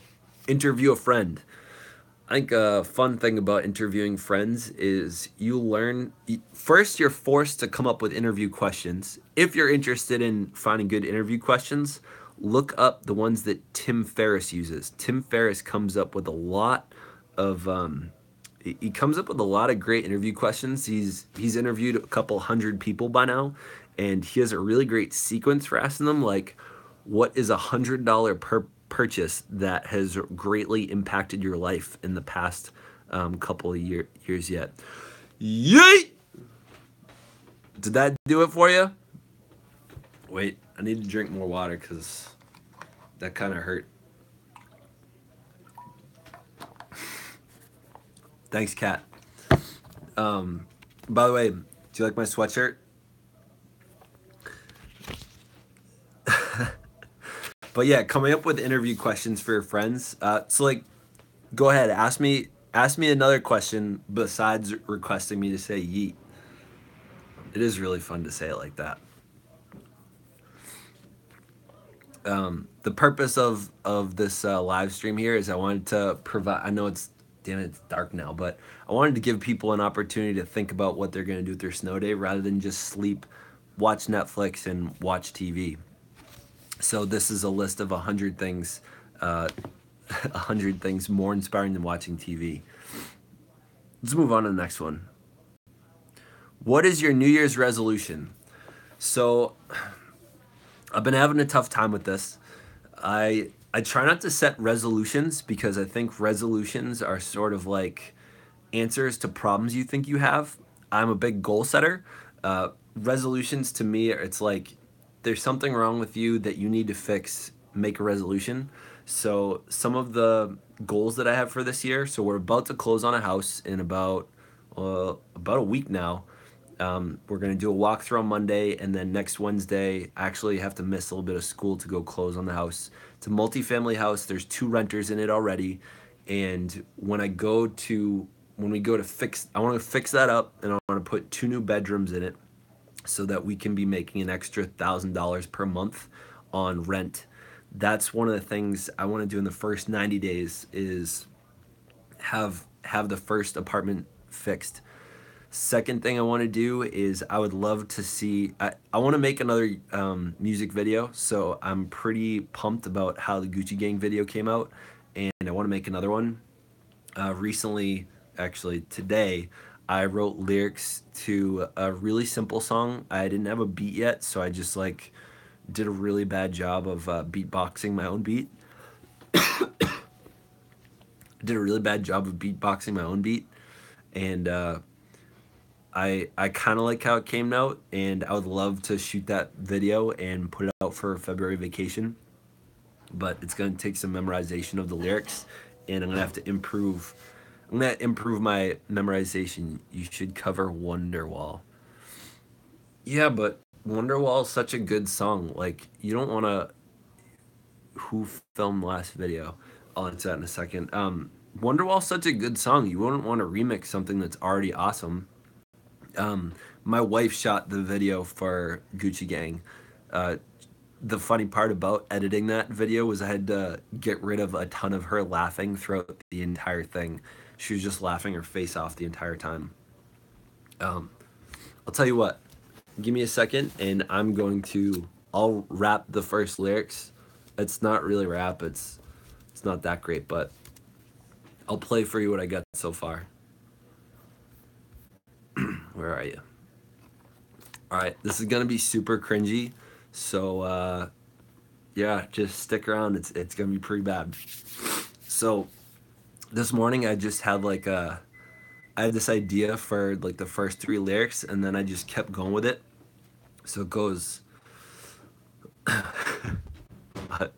interview a friend. I think a fun thing about interviewing friends is you learn, first you're forced to come up with interview questions. If you're interested in finding good interview questions, look up the ones that Tim Ferriss uses. Tim Ferriss comes up with a lot of he comes up with a lot of great interview questions. He's interviewed a couple hundred people by now, and he has a really great sequence for asking them, like, what is $100 per purchase that has greatly impacted your life in the past couple of years yet? Yeet! Did that do it for you? Wait, I need to drink more water because that kind of hurt. Thanks, Kat. By the way, do you like my sweatshirt? But yeah, coming up with interview questions for your friends. So like, go ahead, ask me another question besides requesting me to say yeet. It is really fun to say it like that. The purpose of this live stream here is I wanted to provide. I know it's damn it, it's dark now, but I wanted to give people an opportunity to think about what they're going to do with their snow day rather than just sleep, watch Netflix, and watch TV. So this is a list of 100 things, 100 things more inspiring than watching TV. Let's move on to the next one. What is your New Year's resolution? So I've been having a tough time with this. I try not to set resolutions because I think resolutions are sort of like answers to problems you think you have. I'm a big goal setter. Resolutions to me, it's like there's something wrong with you that you need to fix, make a resolution. So some of the goals that I have for this year, so we're about to close on a house in about a week now. We're gonna do a walkthrough on Monday, and then next Wednesday, I actually have to miss a little bit of school to go close on the house. It's a multifamily house. There's 2 renters in it already, and when we go to fix, I want to fix that up, and I want to put 2 new bedrooms in it, so that we can be making an extra $1,000 per month on rent. That's one of the things I want to do in the first 90 days is have the first apartment fixed. Second thing I want to do is I would love to see, I want to make another music video. So I'm pretty pumped about how the Gucci Gang video came out, and I want to make another one. Recently, actually today, I wrote lyrics to a really simple song. I didn't have a beat yet, so I just like did a really bad job of beatboxing my own beat. Did a really bad job of beatboxing my own beat, and I kind of like how it came out, and I would love to shoot that video and put it out for February vacation. But it's gonna take some memorization of the lyrics, and I'm gonna have to improve. I'm gonna improve my memorization. You should cover Wonderwall. Yeah, but Wonderwall's such a good song. Like, you don't want to. Who filmed the last video? I'll answer that in a second. Wonderwall's such a good song. You wouldn't want to remix something that's already awesome. Um, my wife shot the video for Gucci Gang. Uh, the funny part about editing that video was I had to get rid of a ton of her laughing throughout the entire thing. She was just laughing her face off the entire time. Um, I'll tell you what. Give me a second, and I'll rap the first lyrics. It's not really rap. It's not that great, but I'll play for you what I got so far. Where are you? All right, this is gonna be super cringy, so yeah, just stick around. It's gonna be pretty bad. So this morning I just had I had this idea for like the first three lyrics, and then I just kept going with it. So it goes. But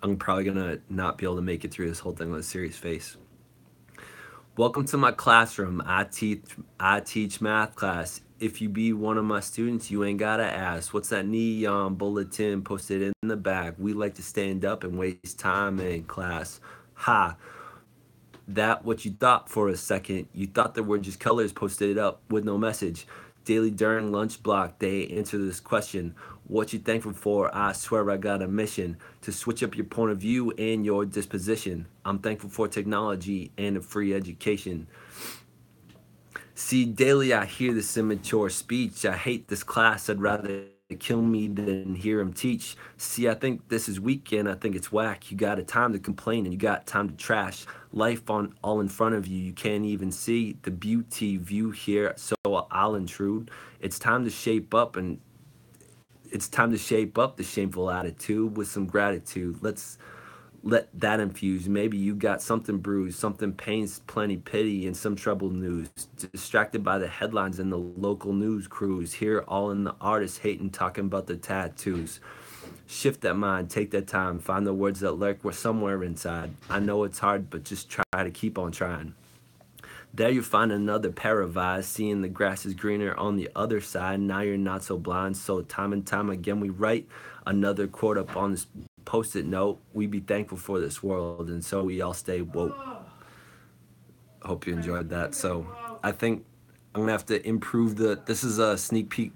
I'm probably gonna not be able to make it through this whole thing with a serious face. Welcome to my classroom. I teach math class. If you be one of my students, you ain't gotta ask. What's that neon bulletin posted in the back? We like to stand up and waste time in class. Ha! That what you thought for a second. You thought there were just colors posted up with no message. Daily during lunch block, they answer this question. What you thankful for? I swear I got a mission to switch up your point of view and your disposition. I'm thankful for technology and a free education. See, daily I hear this immature speech. I hate this class. I'd rather kill me than hear him teach. See, I think this is weak and I think it's whack. You got a time to complain and you got time to trash. Life on all in front of you. You can't even see the beauty view here. So I'll intrude. It's time to shape up and it's time to shape up the shameful attitude with some gratitude. Let's let that infuse. Maybe you got something bruised, something pains, plenty pity, and some troubled news. Distracted by the headlines and the local news crews. Here, all in the artists hating, talking about the tattoos. Shift that mind, take that time, find the words that lurk somewhere inside. I know it's hard, but just try to keep on trying. There you find another pair of eyes, seeing the grass is greener on the other side. Now you're not so blind, so time and time again we write another quote up on this post-it note. We be thankful for this world, and so we all stay woke. Hope you enjoyed that. So I think I'm gonna have to improve this is a sneak peek.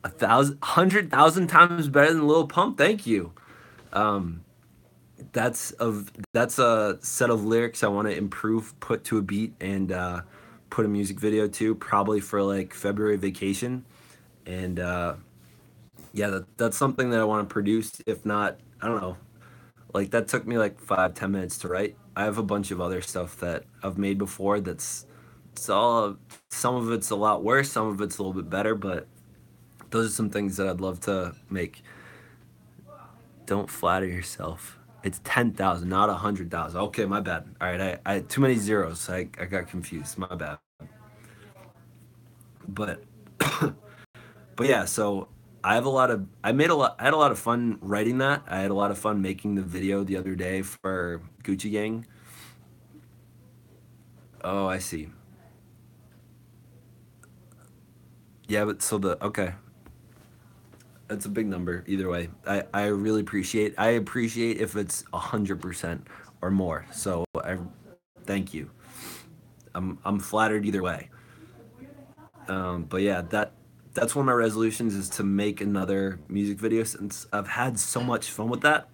100,000 times better than Lil Pump. Thank you. Um, that's a set of lyrics I want to improve, put to a beat, and put a music video to, probably for like February vacation. And yeah, that's something that I want to produce. If not, I don't know. Like that took me like 5-10 minutes to write. I have a bunch of other stuff that I've made before. It's all some of it's a lot worse, some of it's a little bit better, but those are some things that I'd love to make. Don't flatter yourself. It's 10,000, not 100,000. Okay, my bad. All right, I had too many zeros. I got confused. My bad. But but yeah, so I had a lot of fun writing that. I had a lot of fun making the video the other day for Gucci Gang. Oh, I see. Yeah, but so the okay, that's a big number either way. I really appreciate if it's 100% or more. So I thank you. I'm flattered either way. But yeah, that's one of my resolutions is to make another music video since I've had so much fun with that,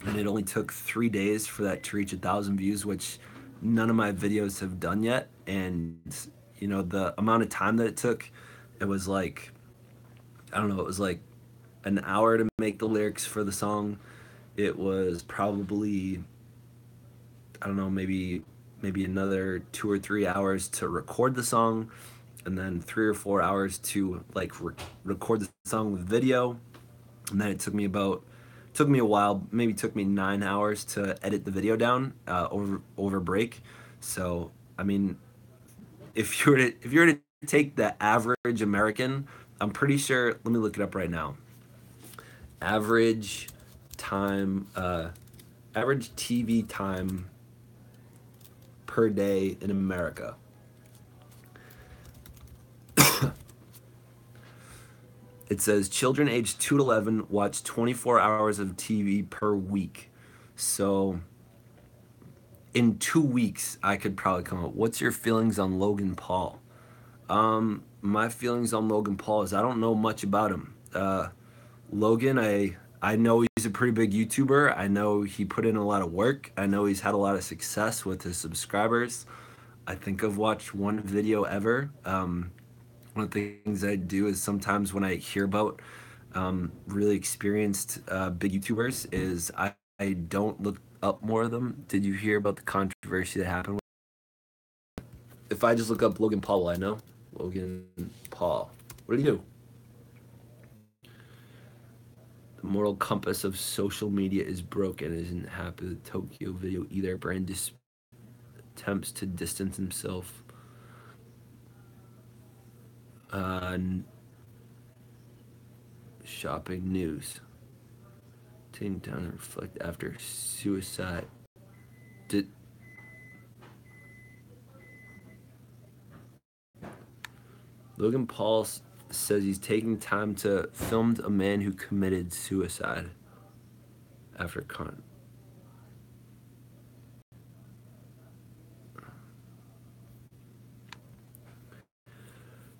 and it only took 3 days for that to reach 1,000 views, which none of my videos have done yet. And the amount of time that it took, it was like I don't know, it was like an hour to make the lyrics for the song. It was probably I don't know, maybe another 2 or 3 hours to record the song, and then 3 or 4 hours to like record the song with video, and then took me a while, maybe took me 9 hours to edit the video down over break. So I mean, if you were to take the average American, I'm pretty sure. Let me look it up right now. Average time, average TV time per day in America. It says children aged 2 to 11 watch 24 hours of TV per week. So in 2 weeks, I could probably come up. What's your feelings on Logan Paul? My feelings on Logan Paul is I don't know much about him. Logan, I know he's a pretty big YouTuber. I know he put in a lot of work. I know he's had a lot of success with his subscribers. I think I've watched one video ever. One of the things I do is sometimes when I hear about really experienced big YouTubers is I don't look up more of them. Did you hear about the controversy that happened? If I just look up Logan Paul, will I know? Logan Paul. What did he do? The moral compass of social media is broken. Isn't happy with the Tokyo video either. Brand attempts to distance himself. Shopping news. Taking down and reflect after suicide. Did Logan Paul says he's taking time to film a man who committed suicide after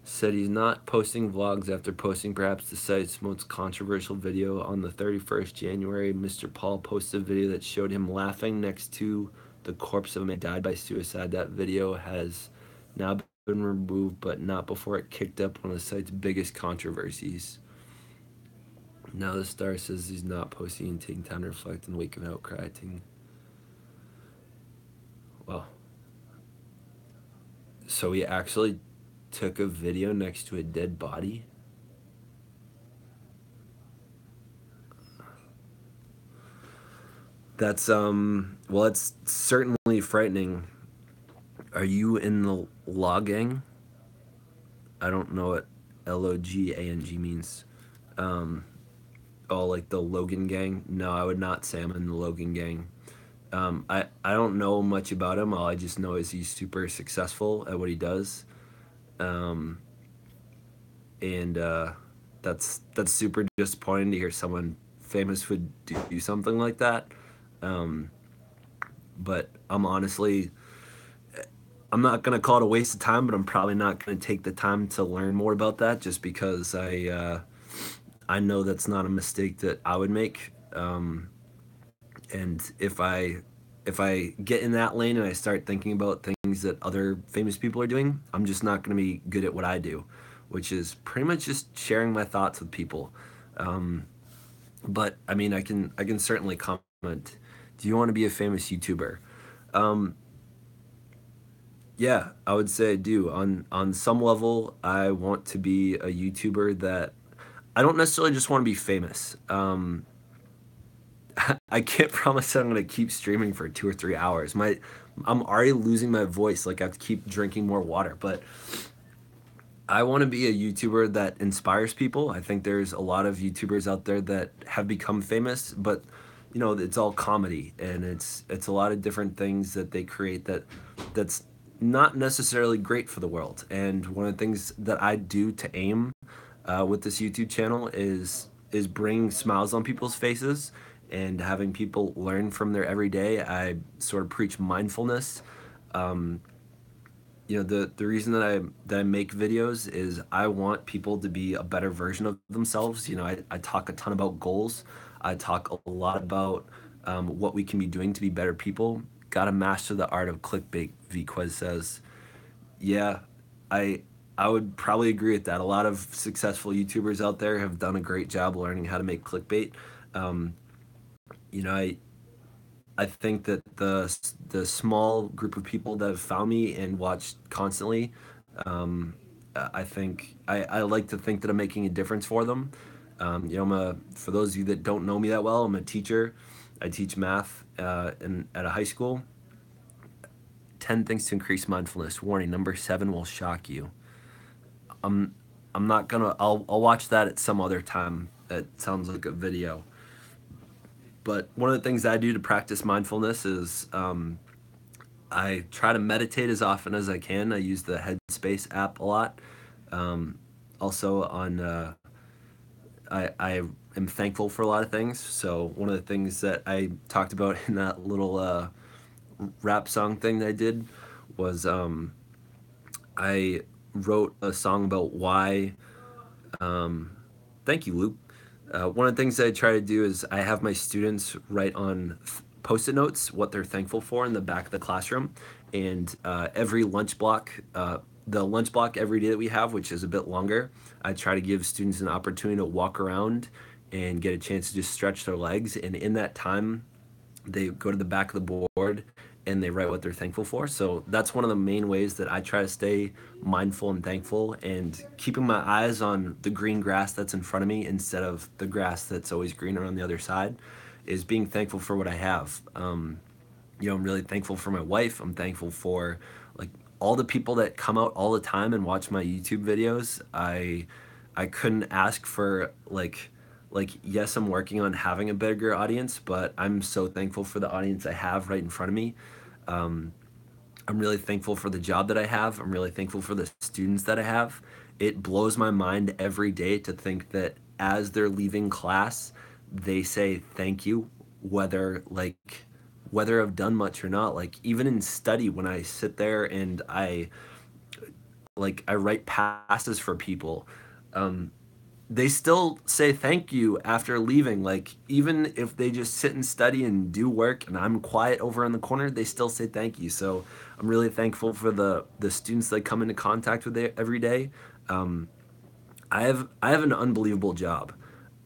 said he's not posting vlogs after posting perhaps the site's most controversial video. On the 31st January, Mr. Paul posted a video that showed him laughing next to the corpse of a man died by suicide. That video has now been removed, but not before it kicked up one of the site's biggest controversies. Now the star says he's not posting and taking time to reflect in the wake of an outcry. Well, so he actually took a video next to a dead body. That's well, it's certainly frightening. Are you in the Law Gang? I don't know what LOGANG means. Oh, like the Logan Gang? No, I would not say I'm in the Logan Gang. I don't know much about him. All I just know is he's super successful at what he does. And that's super disappointing to hear someone famous would do something like that. But I'm not gonna call it a waste of time, but I'm probably not gonna take the time to learn more about that just because I know that's not a mistake that I would make. And if I get in that lane and I start thinking about things that other famous people are doing, I'm just not going to be good at what I do, which is pretty much just sharing my thoughts with people. But I mean, I can certainly comment. Do you want to be a famous YouTuber? Yeah, I would say I do. On some level, I want to be a YouTuber that I don't necessarily just want to be famous. I can't promise that I'm gonna keep streaming for 2 or 3 hours. I'm already losing my voice. Like I have to keep drinking more water. But I want to be a YouTuber that inspires people. I think there's a lot of YouTubers out there that have become famous, but you know it's all comedy and it's a lot of different things that they create that's not necessarily great for the world. And one of the things that I do to aim with this YouTube channel is bringing smiles on people's faces and having people learn from their everyday. I sort of preach mindfulness. You know, the reason that I make videos is I want people to be a better version of themselves. You know, I talk a ton about goals. I talk a lot about what we can be doing to be better people. Gotta master the art of clickbait, Vquez says. Yeah, I I would probably agree with that. A lot of successful YouTubers out there have done a great job learning how to make clickbait. Um, you know, I think that the small group of people that have found me and watched constantly, um, I think I like to think that I'm making a difference for them. You know, for those of you that don't know me that well, I'm a teacher. I teach math at a high school. 10 things to increase mindfulness. Warning, number 7 will shock you. I'm I'm not gonna. I'll watch that at some other time. That sounds like a video. But one of the things I do to practice mindfulness is I try to meditate as often as I can. I use the Headspace app a lot. Also on I am thankful for a lot of things. So one of the things that I talked about in that little rap song thing that I did was I wrote a song about why. Um, Thank you, Luke. One of the things that I try to do is I have my students write on post-it notes what they're thankful for in the back of the classroom, and every lunch block, the lunch block every day that we have, which is a bit longer, I try to give students an opportunity to walk around and get a chance to just stretch their legs. And in that time, they go to the back of the board and they write what they're thankful for. So that's one of the main ways that I try to stay mindful and thankful, and keeping my eyes on the green grass that's in front of me instead of the grass that's always greener on the other side, is being thankful for what I have. I'm really thankful for my wife. I'm thankful for like all the people that come out all the time and watch my YouTube videos. I couldn't ask for yes, I'm working on having a bigger audience, but I'm so thankful for the audience I have right in front of me. Um, I'm really thankful for the job that I have. I'm really thankful for the students that I have. It blows my mind every day to think that as they're leaving class, they say thank you, whether I've done much or not. Like even in study, when I sit there and I write passes for people, um, they still say thank you after leaving. Like even if they just sit and study and do work and I'm quiet over in the corner, they still say thank you. So I'm really thankful for the students that come into contact with it every day. um, I have an unbelievable job.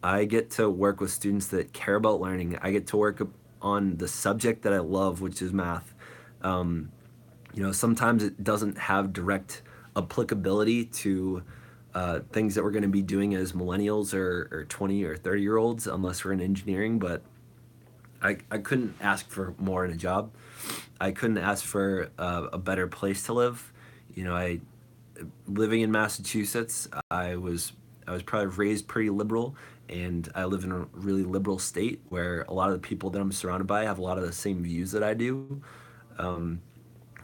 I get to work with students that care about learning. I get to work on the subject that I love, which is math. um, Sometimes it doesn't have direct applicability to things that we're going to be doing as millennials or 20 or 30-year olds, unless we're in engineering. But I couldn't ask for more in a job. I couldn't ask for a better place to live. I living in Massachusetts, I was probably raised pretty liberal, and I live in a really liberal state where a lot of the people that I'm surrounded by have a lot of the same views that I do. Um,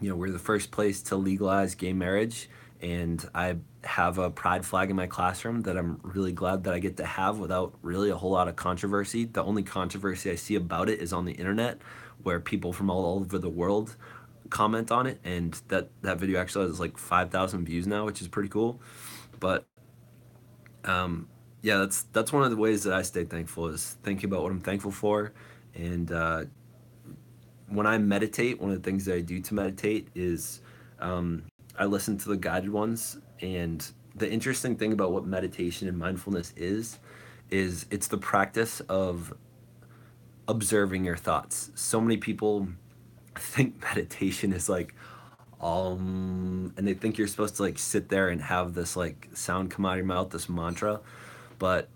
we're the first place to legalize gay marriage, and I have a pride flag in my classroom that I'm really glad that I get to have without really a whole lot of controversy. The only controversy I see about it is on the internet, where people from all over the world comment on it, and that video actually has like 5,000 views now, which is pretty cool. But yeah, that's one of the ways that I stay thankful, is thinking about what I'm thankful for. And when I meditate, one of the things that I do to meditate is um, I listen to the guided ones. And the interesting thing about what meditation and mindfulness is it's the practice of observing your thoughts. So many people think meditation is like and they think you're supposed to like sit there and have this like sound come out of your mouth, this mantra. But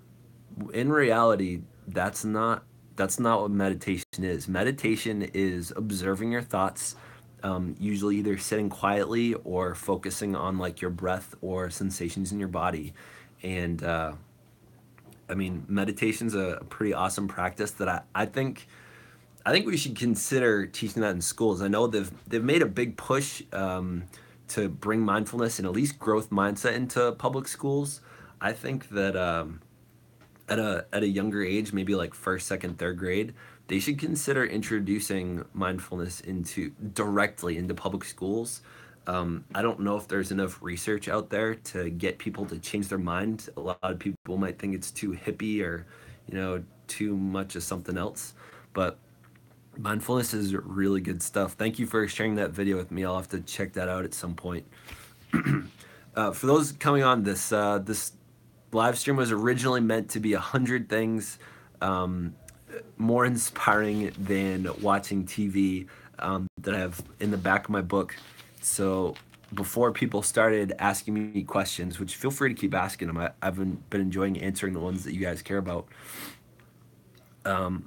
in reality, that's not what meditation is. Meditation is observing your thoughts, usually either sitting quietly or focusing on like your breath or sensations in your body. And I mean, meditation's a pretty awesome practice that I think we should consider teaching that in schools. I know they've made a big push to bring mindfulness and at least growth mindset into public schools. I think that at a younger age, maybe like first, second, third grade, they should consider introducing mindfulness into directly into public schools. I don't know if there's enough research out there to get people to change their mind. A lot of people might think it's too hippie or, too much of something else. But mindfulness is really good stuff. Thank you for sharing that video with me. I'll have to check that out at some point. For those coming on, this live stream was originally meant to be 100 things more inspiring than watching TV, that I have in the back of my book. So before people started asking me questions, which feel free to keep asking them, I've been enjoying answering the ones that you guys care about.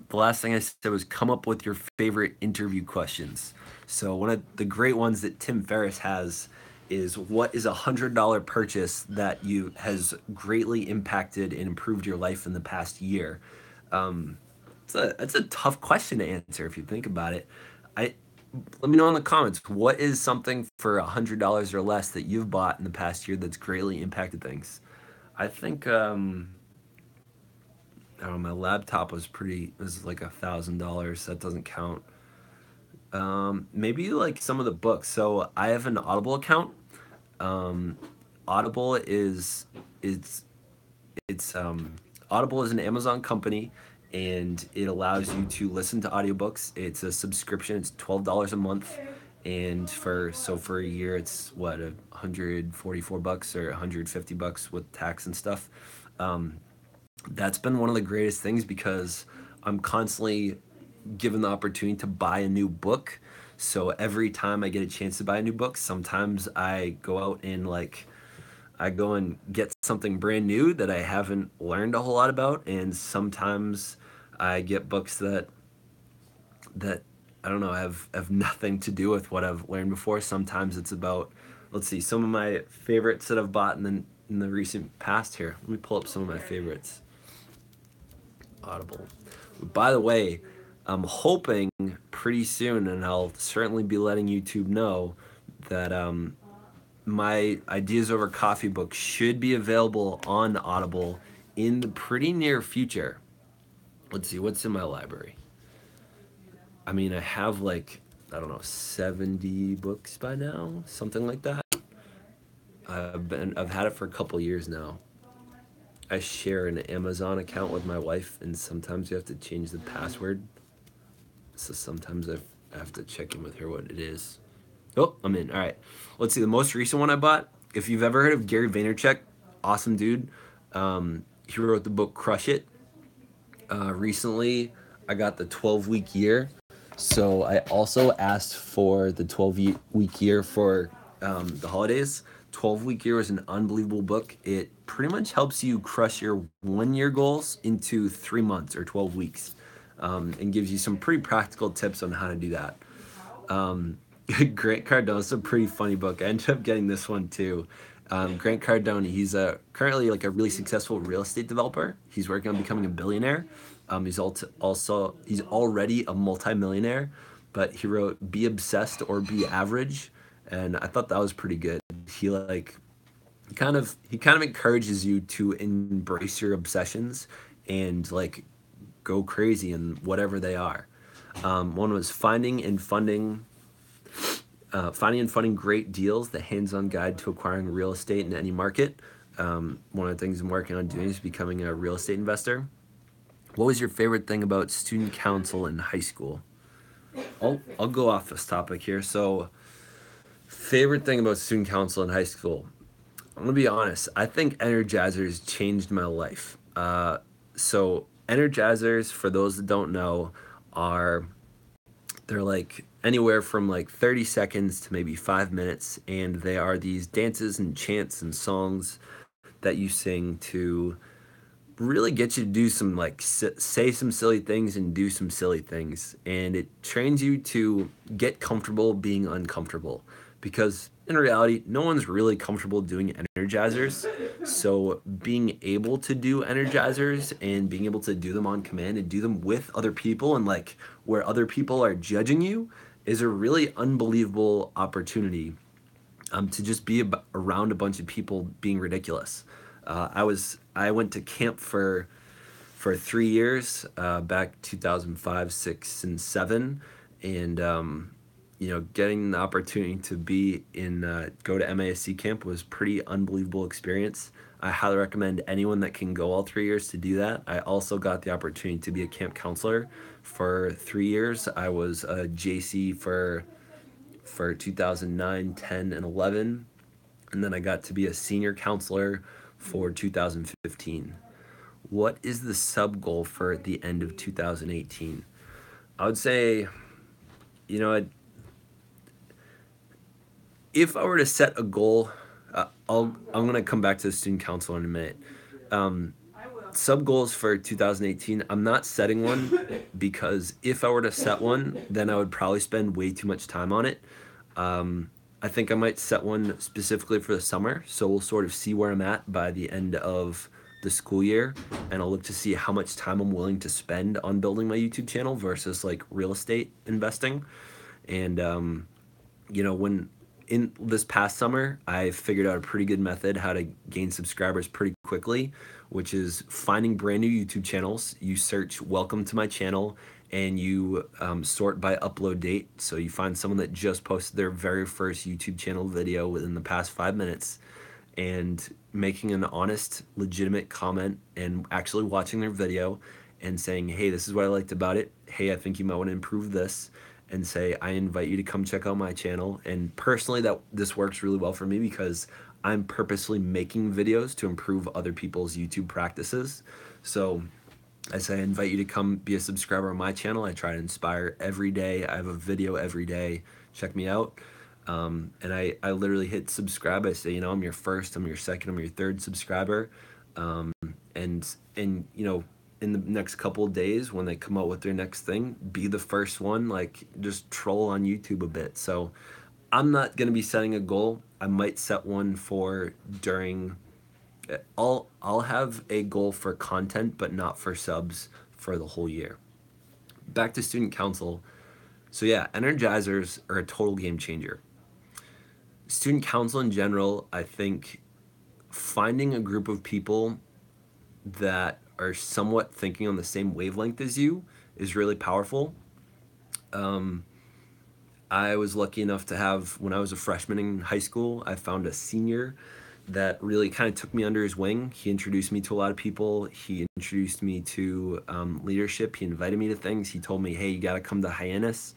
The last thing I said was come up with your favorite interview questions. So one of the great ones that Tim Ferriss has is, what is $100 purchase that you has greatly impacted and improved your life in the past year? Um, it's a tough question to answer if you think about it. I Let me know in the comments, what is something for $100 or less that you've bought in the past year that's greatly impacted things? I think I don't know, my laptop was like $1,000. That doesn't count. Maybe like some of the books. So I have an Audible account. Um, Audible is it's it's Audible is an Amazon company, and it allows you to listen to audiobooks. It's a subscription. It's $12 a month, and for a year, it's what, $144 or $150 with tax and stuff. Um, that's been one of the greatest things because I'm constantly given the opportunity to buy a new book. So every time I get a chance to buy a new book, sometimes I go out and I go and get something brand new that I haven't learned a whole lot about, and sometimes I get books that I don't know have nothing to do with what I've learned before. Sometimes it's about, let's see, some of my favorites that I've bought in the recent past here. Let me pull up some of my favorites. Audible. By the way, I'm hoping pretty soon, and I'll certainly be letting YouTube know that my Ideas Over Coffee book should be available on Audible in the pretty near future. Let's see, what's in my library? I mean, I have like, I don't know, 70 books by now, something like that. I've had it for a couple years now. I share an Amazon account with my wife, and sometimes you have to change the password. So sometimes I have to check in with her what it is. Oh, I'm in. All right. Let's see. The most recent one I bought. If you've ever heard of Gary Vaynerchuk, awesome dude. He wrote the book Crush It. Recently, I got the 12-week year. So I also asked for the 12-week year for the holidays. 12-week year was an unbelievable book. It pretty much helps you crush your 1 year goals into 3 months or 12 weeks, and gives you some pretty practical tips on how to do that. Um, Grant Cardone is a pretty funny book. I ended up getting this one too. Grant Cardone, he's currently like a really successful real estate developer. He's working on becoming a billionaire. He's already a multimillionaire, but he wrote "Be Obsessed or Be Average," and I thought that was pretty good. He kind of encourages you to embrace your obsessions and like go crazy in whatever they are. One was finding and funding great deals, the hands-on guide to acquiring real estate in any market. One of the things I'm working on doing is becoming a real estate investor. What was your favorite thing about student council in high school? I'll go off this topic here. So, favorite thing about student council in high school. I'm gonna be honest. I think Energizers changed my life. So Energizers, for those that don't know, are they're like anywhere from like 30 seconds to maybe 5 minutes, and they are these dances and chants and songs that you sing to really get you to do some like say some silly things and do some silly things, and it trains you to get comfortable being uncomfortable, because in reality no one's really comfortable doing energizers. So being able to do energizers and being able to do them on command and do them with other people, and like where other people are judging you, is a really unbelievable opportunity, to just be around a bunch of people being ridiculous. I went to camp for 3 years, back 2005, six, and seven, and getting the opportunity to go to MASC camp was pretty unbelievable experience. I highly recommend anyone that can go all 3 years to do that. I also got the opportunity to be a camp counselor for 3 years. I was a JC for 2009, 10, and 11. And then I got to be a senior counselor for 2015. What is the sub goal for the end of 2018? I would say, you know, if I were to set a goal, I'm going to come back to the student council in a minute. Sub goals for 2018, I'm not setting one, because if I were to set one, then I would probably spend way too much time on it. I think I might set one specifically for the summer, so we'll sort of see where I'm at by the end of the school year, and I'll look to see how much time I'm willing to spend on building my YouTube channel versus like real estate investing. And when in this past summer, I figured out a pretty good method how to gain subscribers pretty quickly, which is finding brand new YouTube channels. You search "Welcome to my channel" and you sort by upload date. So you find someone that just posted their very first YouTube channel video within the past 5 minutes, and making an honest, legitimate comment and actually watching their video and saying, hey, this is what I liked about it. Hey, I think you might want to improve this. And say, I invite you to come check out my channel. And personally, that this works really well for me because I'm purposely making videos to improve other people's YouTube practices. So I say, I invite you to come be a subscriber on my channel. I try to inspire every day. I have a video every day. Check me out. And I literally hit subscribe. I say, you know, I'm your first, I'm your second, I'm your third subscriber. And you know, in the next couple of days when they come out with their next thing, be the first one, like just troll on YouTube a bit. So I'm not going to be setting a goal. I might set one for during I'll have a goal for content but not for subs for the whole year. Back to student council. So yeah, energizers are a total game changer. Student council in general, I think finding a group of people that are somewhat thinking on the same wavelength as you is really powerful. I was lucky enough to have, when I was a freshman in high school, I found a senior that really kind of took me under his wing. He introduced me to a lot of people. He introduced me to leadership. He invited me to things. He told me, hey, you got to come to Hyannis.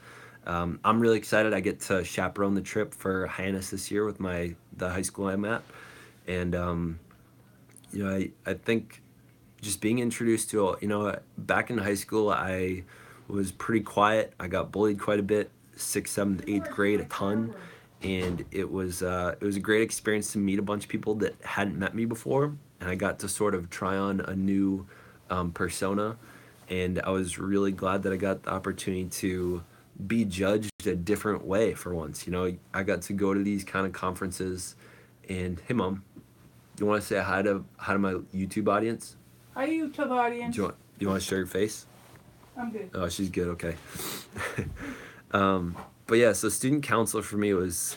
I'm really excited. I get to chaperone the trip for Hyannis this year with the high school I'm at. And, you know, I think just being introduced to, you know, back in high school, I was pretty quiet. I got bullied quite a bit, 6th, 7th, 8th grade, a ton. And it was a great experience to meet a bunch of people that hadn't met me before. And I got to sort of try on a new persona. And I was really glad that I got the opportunity to be judged a different way for once. You know, I got to go to these kind of conferences and, hey, Mom, you want to say hi to my YouTube audience? Hi, YouTube audience. Do you want to show your face? I'm good. Oh, she's good. Okay. But yeah, so student council for me was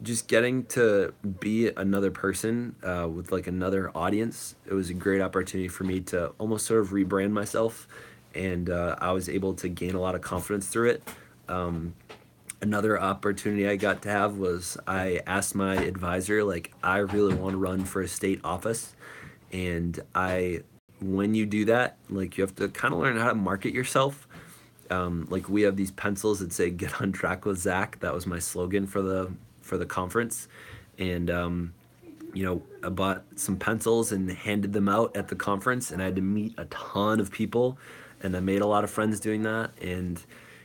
just getting to be another person with like another audience. It was a great opportunity for me to almost sort of rebrand myself, and I was able to gain a lot of confidence through it. Another opportunity I got to have was I asked my advisor, like, I really want to run for a state office. And when you do that, like, you have to kind of learn how to market yourself. Like, we have these pencils that say "Get on track with Zach." That was my slogan for the conference. And you know, I bought some pencils and handed them out at the conference, and I had to meet a ton of people, and I made a lot of friends doing that. And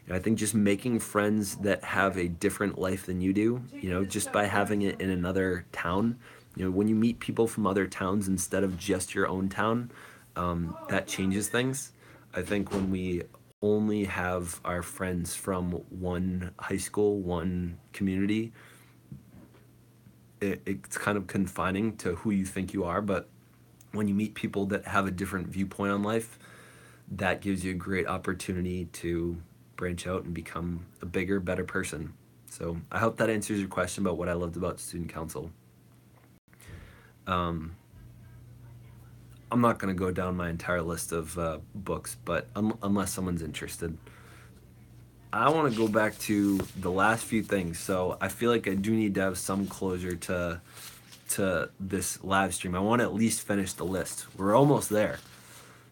you know, I think just making friends that have a different life than you do, you know, just by having it in another town, you know, when you meet people from other towns instead of just your own town, that changes things. I think when we only have our friends from one high school, one community, it's kind of confining to who you think you are. But when you meet people that have a different viewpoint on life, that gives you a great opportunity to branch out and become a bigger, better person. So I hope that answers your question about what I loved about student council. I'm not going to go down my entire list of books, but unless someone's interested. I want to go back to the last few things. So I feel like I do need to have some closure to this live stream. I want to at least finish the list. We're almost there.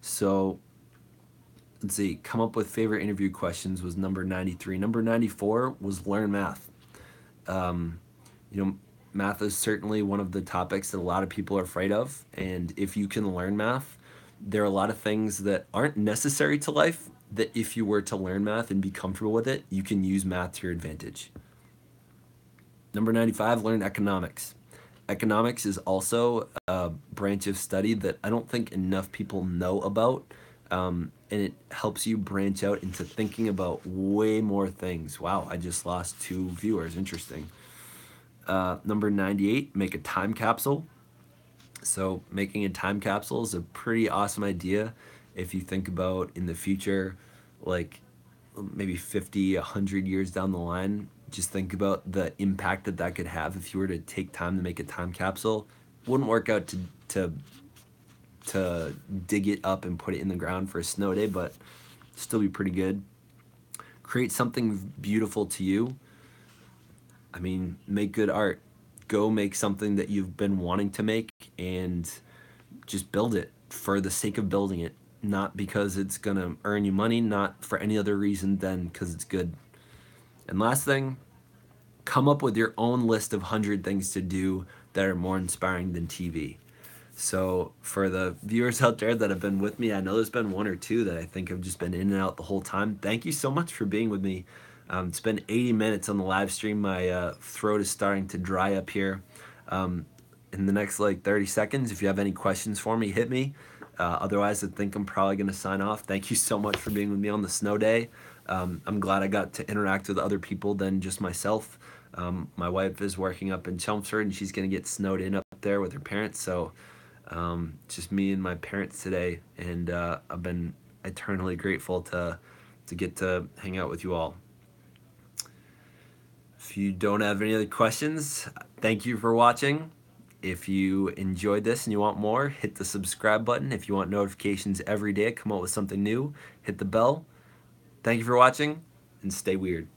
So let's see. Come up with favorite interview questions was number 93. Number 94 was learn math. You know, math is certainly one of the topics that a lot of people are afraid of. And if you can learn math, there are a lot of things that aren't necessary to life that if you were to learn math and be comfortable with it, you can use math to your advantage. Number 95, learn economics. Economics is also a branch of study that I don't think enough people know about. And it helps you branch out into thinking about way more things. Wow, I just lost 2 viewers. Interesting. Number 98, make a time capsule. So making a time capsule is a pretty awesome idea if you think about in the future, like maybe 50, 100 years down the line, just think about the impact that that could have if you were to take time to make a time capsule. Wouldn't work out to dig it up and put it in the ground for a snow day, but still be pretty good. Create something beautiful to you. I mean, make good art. Go make something that you've been wanting to make and just build it for the sake of building it, not because it's gonna earn you money, not for any other reason than because it's good. And last thing, come up with your own list of 100 things to do that are more inspiring than TV. So for the viewers out there that have been with me, I know there's been one or two that I think have just been in and out the whole time. Thank you so much for being with me. It's been 80 minutes on the live stream. My throat is starting to dry up here. In the next like 30 seconds, if you have any questions for me, hit me. Otherwise, I think I'm probably going to sign off. Thank you so much for being with me on the snow day. I'm glad I got to interact with other people than just myself. My wife is working up in Chelmsford, and she's going to get snowed in up there with her parents. So just me and my parents today, and I've been eternally grateful to get to hang out with you all. If you don't have any other questions, thank you for watching. If you enjoyed this and you want more, hit the subscribe button. If you want notifications every day, come out with something new, hit the bell. Thank you for watching, and stay weird.